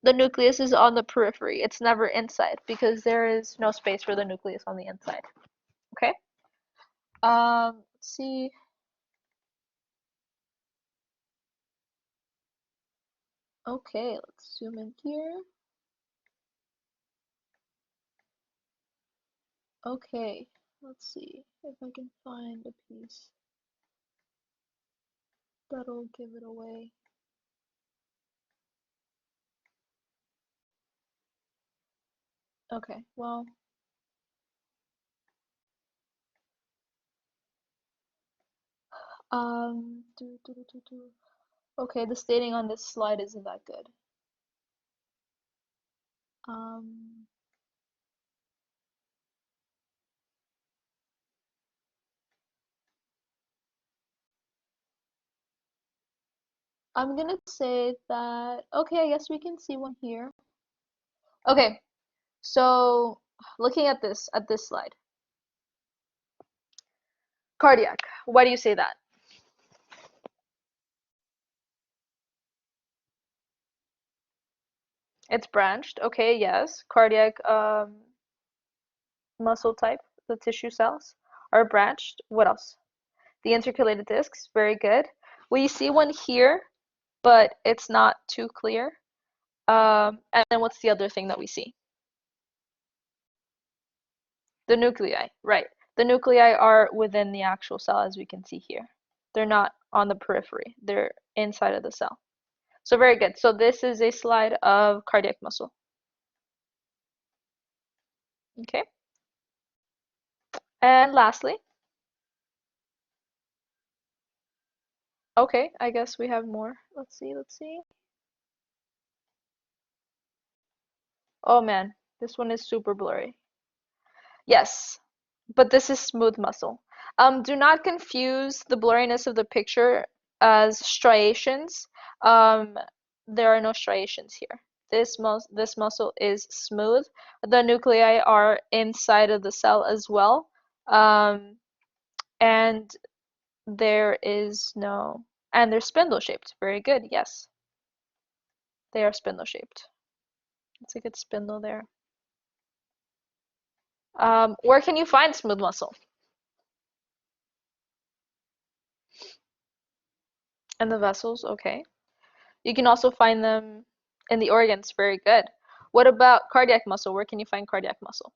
The nucleus is on the periphery. It's never inside because there is no space for the nucleus on the inside. Okay? Let's see. Okay, let's zoom in here. Okay, let's see if I can find a piece that'll give it away. Okay, well, okay, the staging on this slide isn't that good. Um, I'm gonna say that, okay, I guess we can see one here. Okay, so looking at this slide. Cardiac, why do you say that? It's branched, okay, yes. Cardiac muscle type, the tissue cells are branched. What else? The intercalated discs, very good. We see one here, but it's not too clear. And then what's the other thing that we see? The nuclei, right. The nuclei are within the actual cell, as we can see here. They're not on the periphery. They're inside of the cell. So very good. So this is a slide of cardiac muscle. Okay. And lastly, okay, I guess we have more. Let's see. Oh man, this one is super blurry. Yes, but this is smooth muscle. Do not confuse the blurriness of the picture as striations. Um, there are no striations here. This muscle is smooth. The nuclei are inside of the cell as well. And there is no, and they're spindle shaped. Very good. Yes, they are spindle shaped. It's a good spindle there. Where can you find smooth muscle? In the vessels, okay. You can also find them in the organs. Very good. What about cardiac muscle? Where can you find cardiac muscle?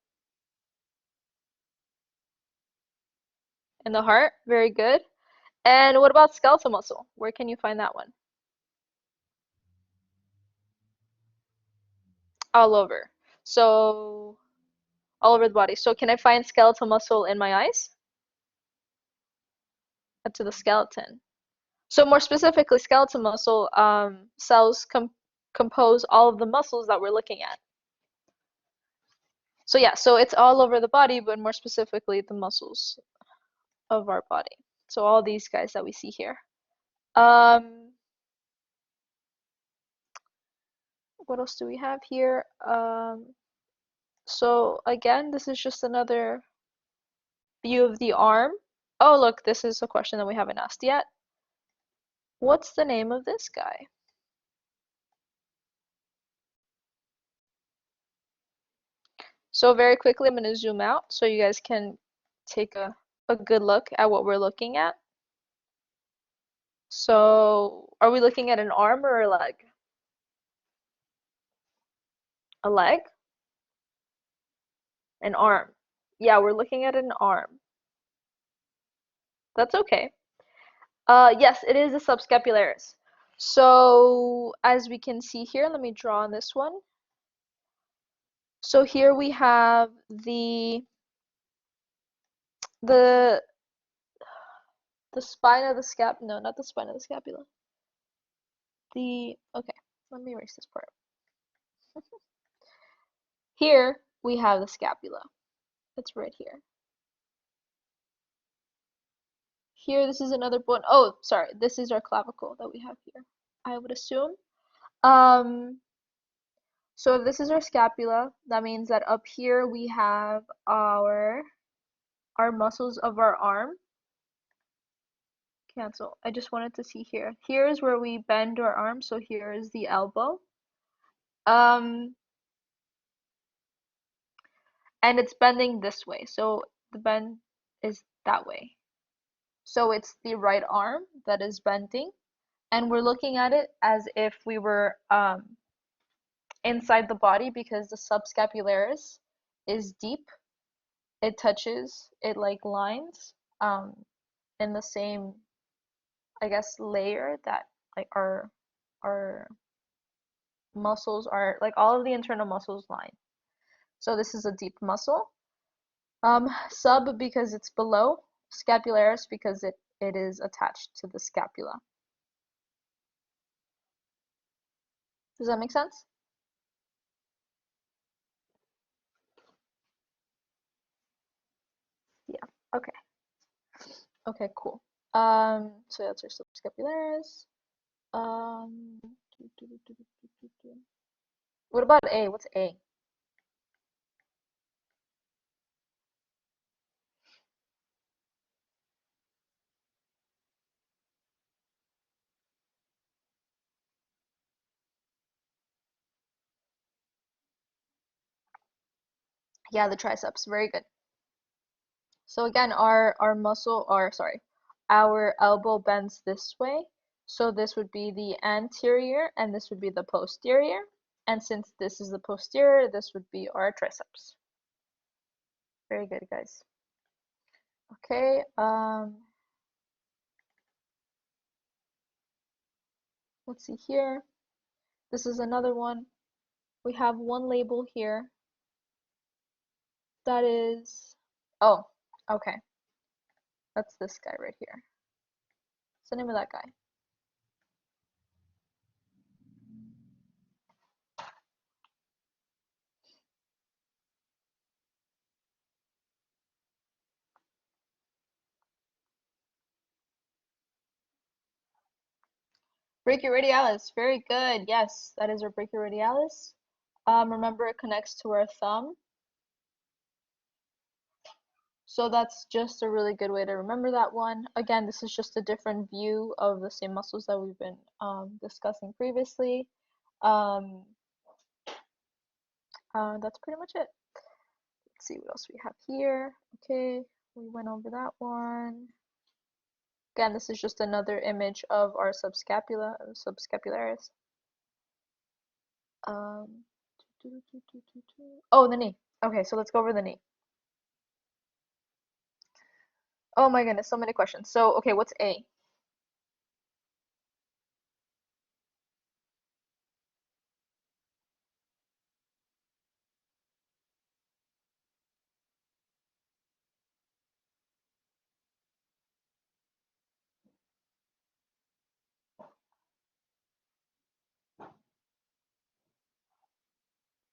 In the heart. Very good. And what about skeletal muscle? Where can you find that one? All over. So, all over the body. So, can I find skeletal muscle in my eyes? To the skeleton. So, more specifically, skeletal muscle cells compose all of the muscles that we're looking at. So, yeah, so it's all over the body, but more specifically, the muscles of our body. So all these guys that we see here. Um, what else do we have here? So again, this is just another view of the arm. Oh, look, this is a question that we haven't asked yet. What's the name of this guy? So very quickly, I'm going to zoom out so you guys can take a good look at what we're looking at. So are we looking at an arm or a leg? A leg? An arm. Yeah, we're looking at an arm. That's okay. Yes, it is the subscapularis. So as we can see here, let me draw on this one. So here we have the the spine of the no, not the spine of the scapula. Okay, let me erase this part. Here we have the scapula. It's right here. Here, this is another bone. Oh, sorry, this is our clavicle that we have here, I would assume. Um, so if this is our scapula, that means that up here we have our muscles of our arm. Cancel. I just wanted to see here. Here is where we bend our arm, so here is the elbow. Um, and it's bending this way, so the bend is that way. So it's the right arm that is bending, and we're looking at it as if we were inside the body because the subscapularis is deep. It touches, it like lines in the same, I guess, layer that like our muscles are, like all of the internal muscles line. So this is a deep muscle. Sub because it's below, scapularis because it is attached to the scapula. Does that make sense? Yeah. Okay. Okay, cool. So that's our subscapularis. Um, what about A? What's A? Yeah, the triceps. Very good. So again, our muscle, or sorry, our elbow bends this way. So this would be the anterior and this would be the posterior. And since this is the posterior, this would be our triceps. Very good, guys. Okay, let's see here. This is another one. We have one label here that is, oh, okay. That's this guy right here. What's the name of that guy? Brachioradialis. Very good. Yes, that is our brachioradialis. Remember, it connects to our thumb. So that's just a really good way to remember that one. Again, this is just a different view of the same muscles that we've been discussing previously. Um, that's pretty much it. Let's see what else we have here. Okay, we went over that one. Again, this is just another image of our subscapularis. Um, oh, the knee. Okay, so let's go over the knee. Oh my goodness, so many questions. So, okay, what's A?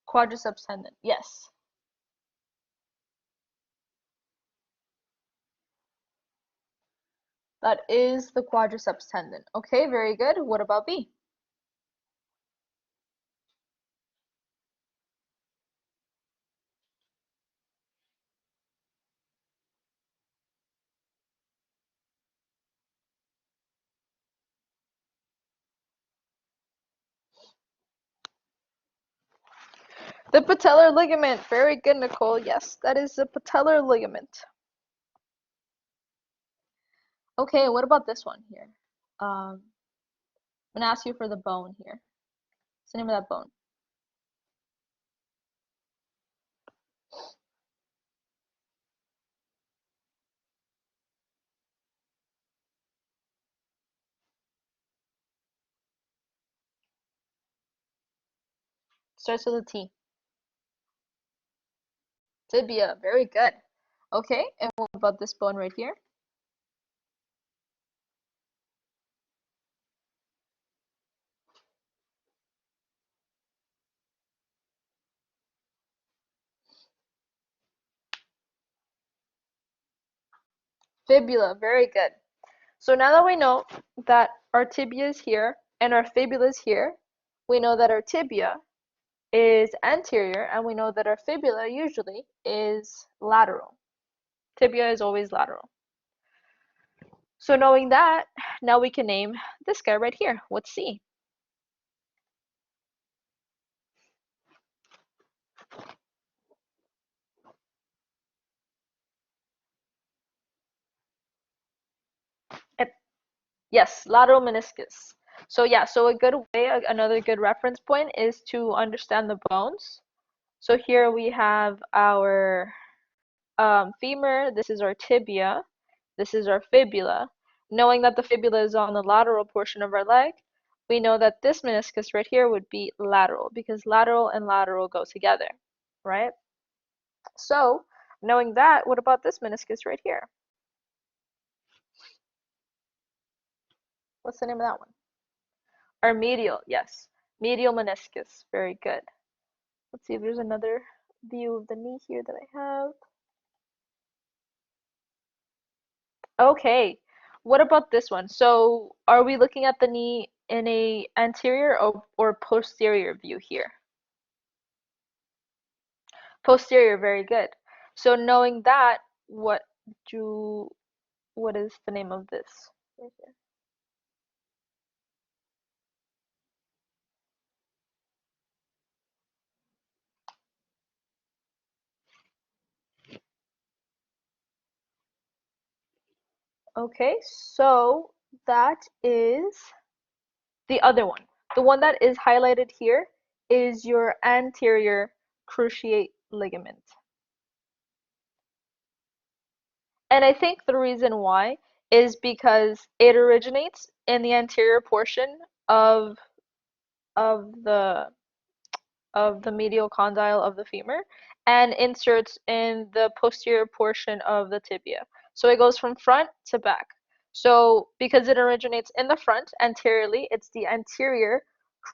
Quadriceps tendon. Yes. That is the quadriceps tendon. Okay, very good. What about B? The patellar ligament. Very good, Nicole. Yes, that is the patellar ligament. Okay, what about this one here? I'm gonna ask you for the bone here. What's the name of that bone? Starts with a T. Tibia. Very good. Okay, and what about this bone right here? Fibula. Very good. So now that we know that our tibia is here and our fibula is here, we know that our tibia is anterior and we know that our fibula usually is lateral. Tibia is always lateral. So knowing that, now we can name this guy right here. What's C? It, yes, lateral meniscus. So yeah, so a good way, another good reference point is to understand the bones. So here we have our femur, this is our tibia, this is our fibula. Knowing that the fibula is on the lateral portion of our leg, we know that this meniscus right here would be lateral because lateral and lateral go together, right? So, knowing that, what about this meniscus right here? What's the name of that one? Our medial, yes. Medial meniscus. Very good. Let's see if there's another view of the knee here that I have. Okay. What about this one? So, are we looking at the knee in a anterior or posterior view here? Posterior, very good. So knowing that, do what is the name of this right here? Okay, so that is the other one. The one that is highlighted here is your anterior cruciate ligament. And I think the reason why is because it originates in the anterior portion of of the of the medial condyle of the femur and inserts in the posterior portion of the tibia. So it goes from front to back. So because it originates in the front anteriorly, it's the anterior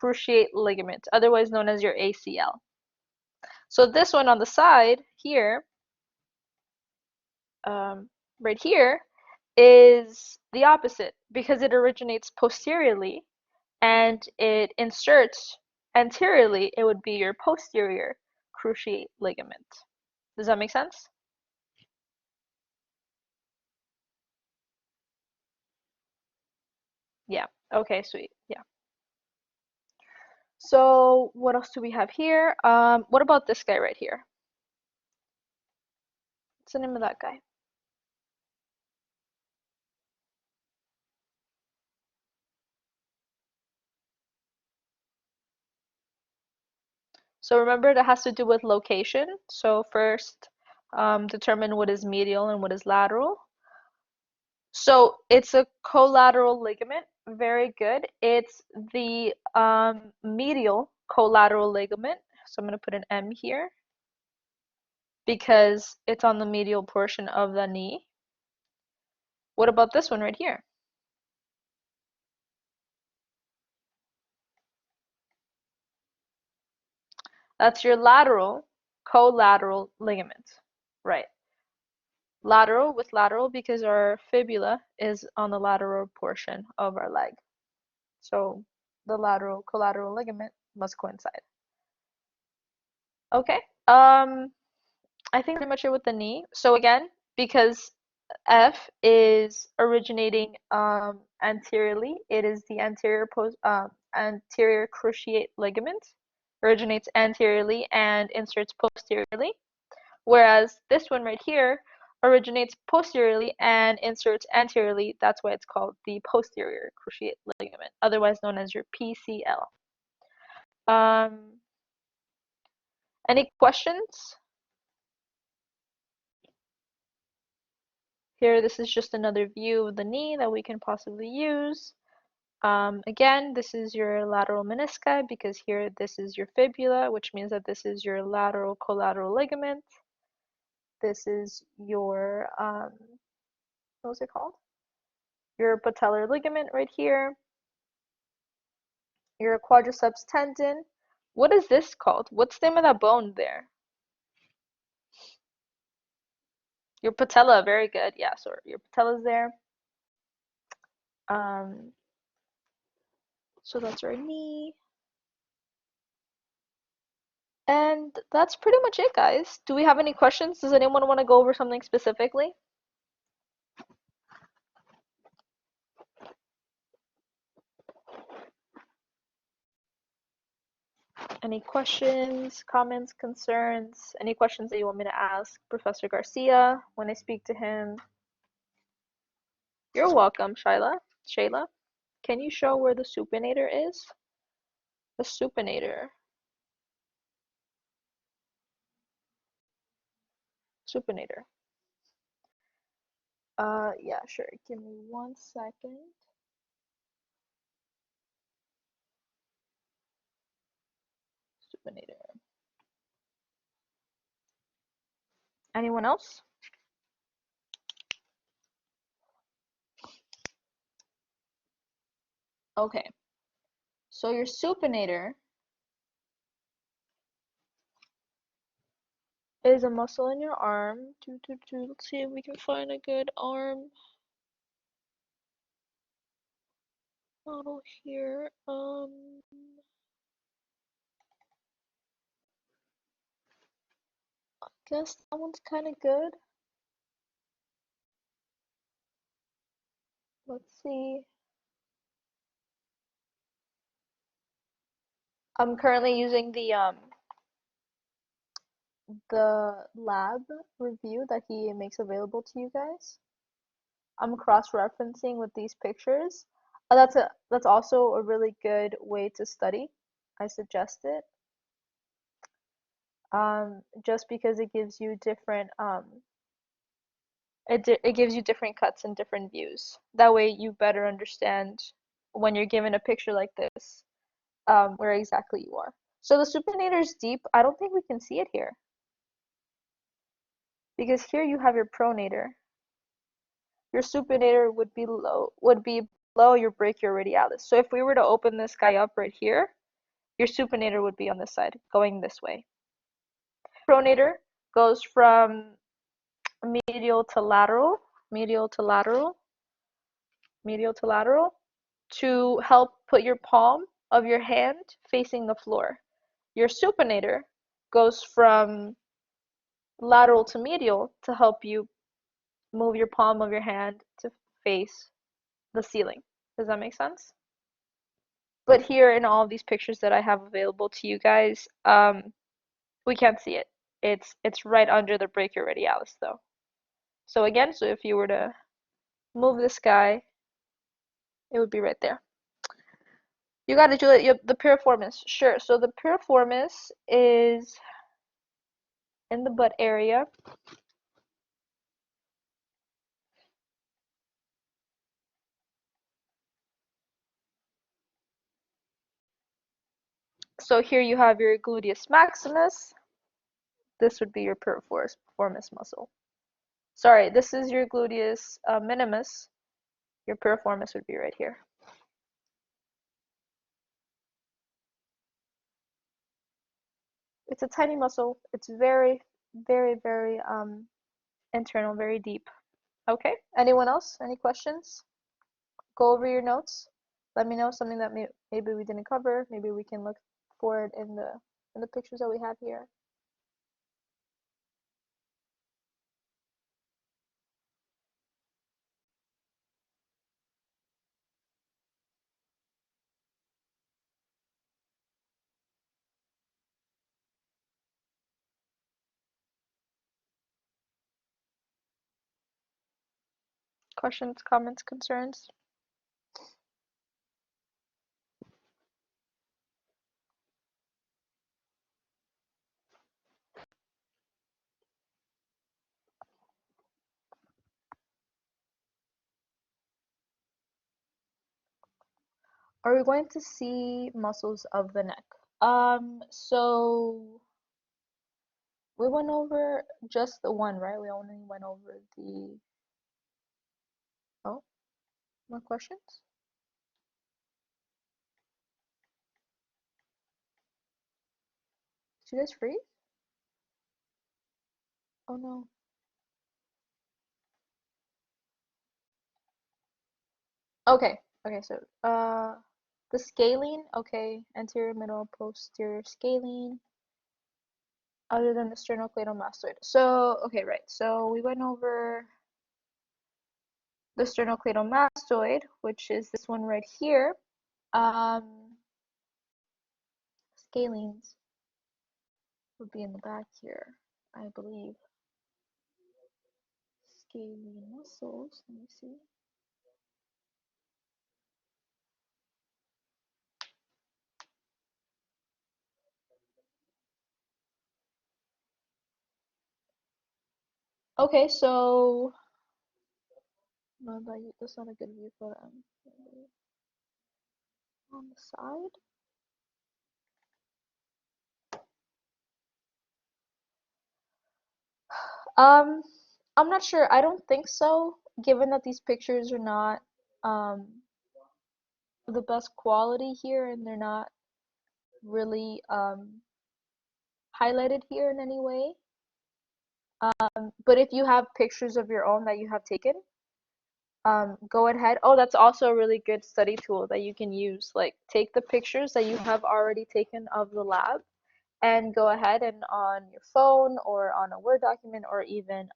cruciate ligament, otherwise known as your ACL. So this one on the side here, right here, is the opposite because it originates posteriorly and it inserts anteriorly, it would be your posterior cruciate ligament. Does that make sense? Yeah. Okay, sweet. Yeah. So what else do we have here? What about this guy right here? What's the name of that guy? So remember that has to do with location. So first, determine what is medial and what is lateral. So it's a collateral ligament. Very good. It's the medial collateral ligament. So I'm going to put an M here because it's on the medial portion of the knee. What about this one right here? That's your lateral collateral ligament. Right. Lateral with lateral because our fibula is on the lateral portion of our leg. So the lateral collateral ligament must coincide. Okay. I think pretty much it with the knee. So again, because F is originating anteriorly, it is the anterior cruciate ligament, originates anteriorly and inserts posteriorly. Whereas this one right here originates posteriorly and inserts anteriorly. That's why it's called the posterior cruciate ligament, otherwise known as your PCL. Um, any questions? Here, this is just another view of the knee that we can possibly use. Again, this is your lateral menisci because here this is your fibula, which means that this is your lateral collateral ligament. This is your, what was it called? Your patellar ligament right here. Your quadriceps tendon. What is this called? What's the name of that bone there? Your patella, very good. Yeah, so your patella's there. Um, so that's our knee. And that's pretty much it, guys. Do we have any questions? Does anyone want to go over something specifically? Any questions, comments, concerns? Any questions that you want me to ask Professor Garcia when I speak to him? You're welcome, Shayla. Shayla, can you show where the supinator is? The supinator. Supinator. Yeah, sure. Give me 1 second. Supinator. Anyone else? Okay. So your supinator is a muscle in your arm. Let's see if we can find a good arm model here. Guess that one's kind of good. Let's see. I'm currently using the lab review that he makes available to you guys. I'm cross-referencing with these pictures. That's also a really good way to study. I suggest it. Just because it gives you different it gives you different cuts and different views. That way you better understand when you're given a picture like this, where exactly you are. So the supinator is deep. I don't think we can see it here because here you have your pronator. Your supinator would be below your brachioradialis. So if we were to open this guy up right here, your supinator would be on this side, going this way. Pronator goes from medial to lateral, medial to lateral, medial to lateral, to help put your palm of your hand facing the floor. Your supinator goes from lateral to medial to help you move your palm of your hand to face the ceiling. Does that make sense? But here in all of these pictures that I have available to you guys, we can't see it. It's right under the brachioradialis though. So again, so if you were to move this guy, it would be right there. You got it, Juliet. The piriformis. Sure. So the piriformis is in the butt area. So here you have your gluteus maximus. This would be your piriformis muscle. Sorry, this is your gluteus minimus. Your piriformis would be right here. It's a tiny muscle. It's very, very, very internal, very deep. Okay. Anyone else? Any questions? Go over your notes. Let me know something that maybe we didn't cover. Maybe we can look for it in the pictures that we have here. Questions, comments, concerns? Are we going to see muscles of the neck? So we went over just the one, right? We only went over the, oh, more questions? Did you guys freeze? Oh no. Okay, Okay, so the scalene, okay, anterior, middle, posterior scalene, other than the sternocleidomastoid. So, okay, right. So we went over the sternocleidomastoid, which is this one right here. Scalenes would be in the back here, I believe. Scalene muscles, let me see. Okay, so no, that's not a good view for them. On the side. Um, I'm not sure. I don't think so, given that these pictures are not um the best quality here and they're not really highlighted here in any way. But if you have pictures of your own that you have taken, go ahead. Oh, that's also a really good study tool that you can use. Like, take the pictures that you have already taken of the lab and go ahead and on your phone or on a Word document or even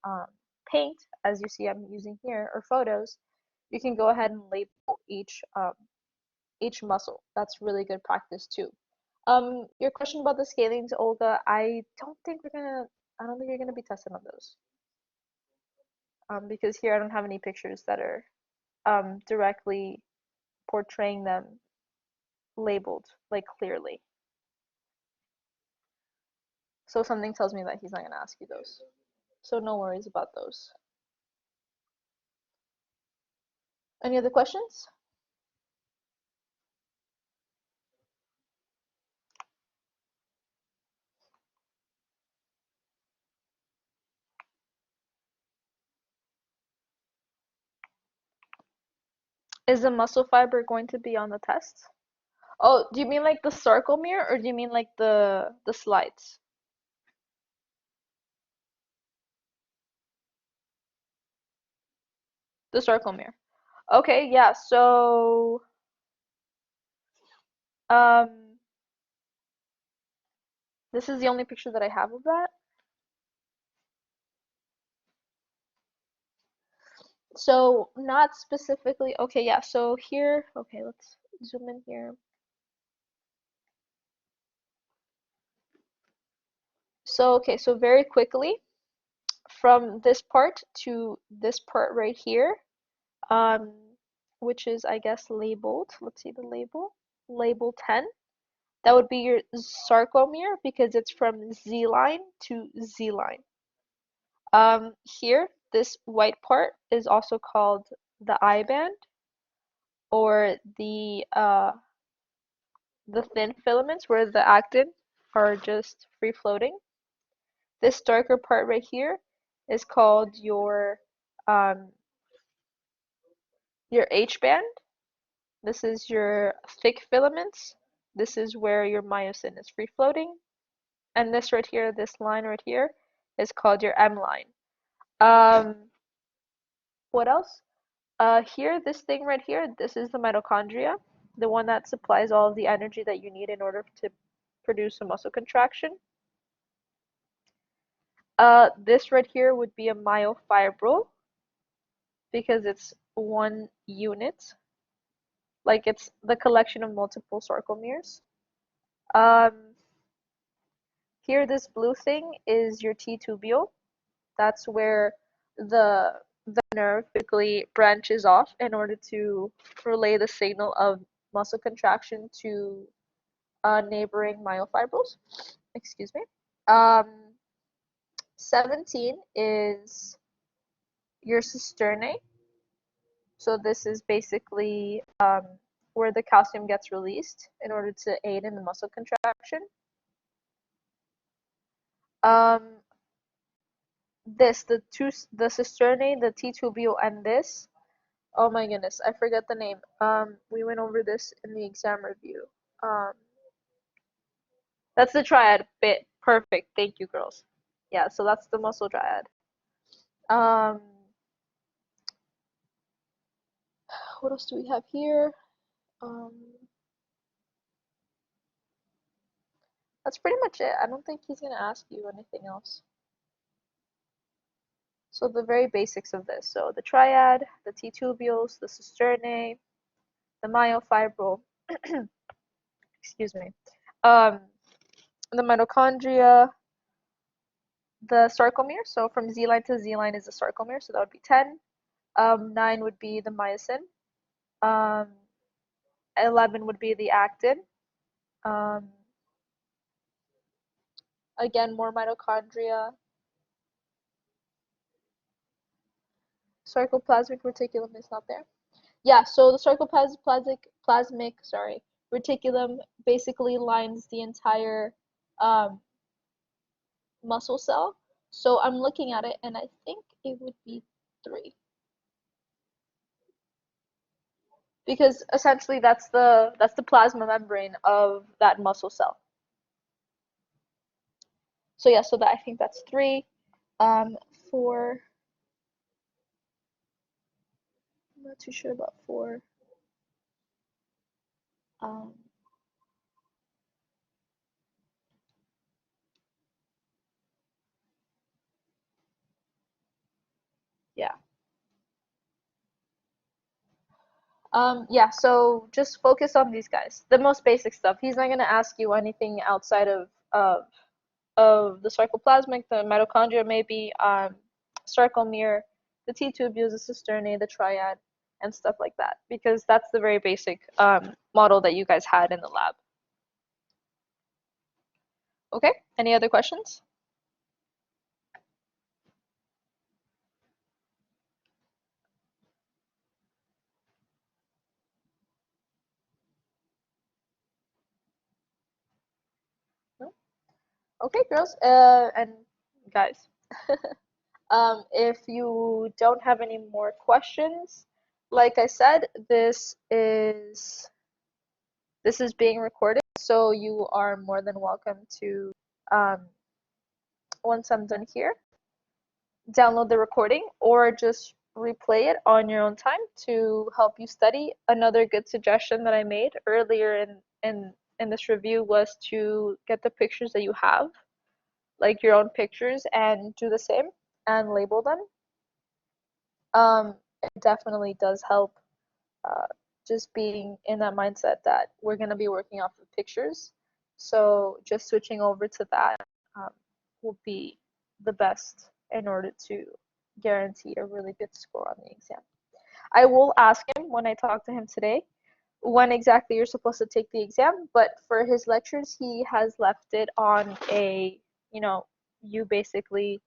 Paint, as you see I'm using here, or photos, you can go ahead and label each muscle. That's really good practice too. Your question about the scalenes, Olga, I don't think you're gonna be tested on those. Because here I don't have any pictures that are directly portraying them labeled like clearly. So something tells me that he's not gonna ask you those. So no worries about those. Any other questions? Is the muscle fiber going to be on the test? Oh, do you mean like the sarcomere or do you mean like the slides? The sarcomere. Okay, yeah. So um this is the only picture that I have of that. So not specifically. Okay, yeah. So here, okay, let's zoom in here. So okay, so very quickly from this part to this part right here, um, which is I guess labeled. Let's see the label. Label 10. That would be your sarcomere because it's from Z line to Z line. Here, this white part is also called the I band or the thin filaments where the actin are just free floating. This darker part right here is called um, your H band. This is your thick filaments. This is where your myosin is free floating. And this right here, this line right here, is called your M line. Um, what else? Here, this thing right here, this is the mitochondria, the one that supplies all of the energy that you need in order to produce a muscle contraction. This right here would be a myofibril because it's one unit, like it's the collection of multiple sarcomeres. Um, Here, this blue thing is your T-tubule. That's where the nerve typically branches off in order to relay the signal of muscle contraction to neighboring myofibrils. Excuse me. 17 is your cisternae. So this is basically where the calcium gets released in order to aid in the muscle contraction. Um, the cisternae, the T-tubule, and this. Oh my goodness, I forget the name. We went over this in the exam review. Um, that's the triad bit. Perfect. Thank you, girls. Yeah, so that's the muscle triad. Um, What else do we have here? Um, that's pretty much it. I don't think he's gonna ask you anything else. So the very basics of this. So the triad, the T tubules, the cisternae, the myofibril, excuse me, um, the mitochondria, the sarcomere. So from Z line to Z line is the sarcomere. So that would be 10. 9 would be the myosin. Um, 11 would be the actin. Um, again, more mitochondria. Sarcoplasmic reticulum is not there. Yeah, so the plasmic reticulum basically lines the entire um, muscle cell. So I'm looking at it and I think it would be 3. Because essentially that's the plasma membrane of that muscle cell. So yeah, so that I think that's 3. 4, I'm not too sure about 4. Um, yeah. Yeah, so just focus on these guys. The most basic stuff. He's not gonna ask you anything outside of the sarcoplasmic, the mitochondria maybe, sarcomere, the T tubules, the cisternae, the triad, and stuff like that. Because that's the very basic model that you guys had in the lab. Okay, any other questions? No? Okay, girls, and guys. If you don't have any more questions, like I said, this is being recorded, so you are more than welcome to, um, once I'm done here, download the recording or just replay it on your own time to help you study. Another good suggestion that I made earlier in this review was to get the pictures that you have, like your own pictures, and do the same and label them. It definitely does help, uh, just being in that mindset that we're going to be working off of pictures. So just switching over to that um, will be the best in order to guarantee a really good score on the exam. I will ask him when I talk to him today when exactly you're supposed to take the exam, but for his lectures, he has left it on a, you basically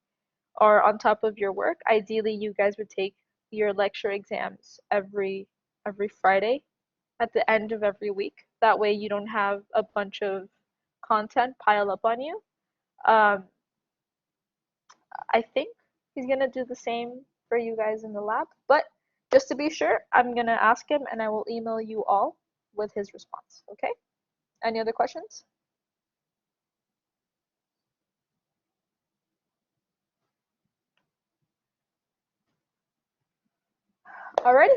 are on top of your work. Ideally, you guys would take your lecture exams every Friday at the end of every week. That way you don't have a bunch of content pile up on you. Um, I think he's gonna do the same for you guys in the lab, but just to be sure, I'm gonna ask him and I will email you all with his response. Okay? Any other questions? Alrighty.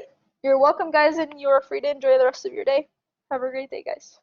You're welcome, guys, and you're free to enjoy the rest of your day. Have a great day, guys.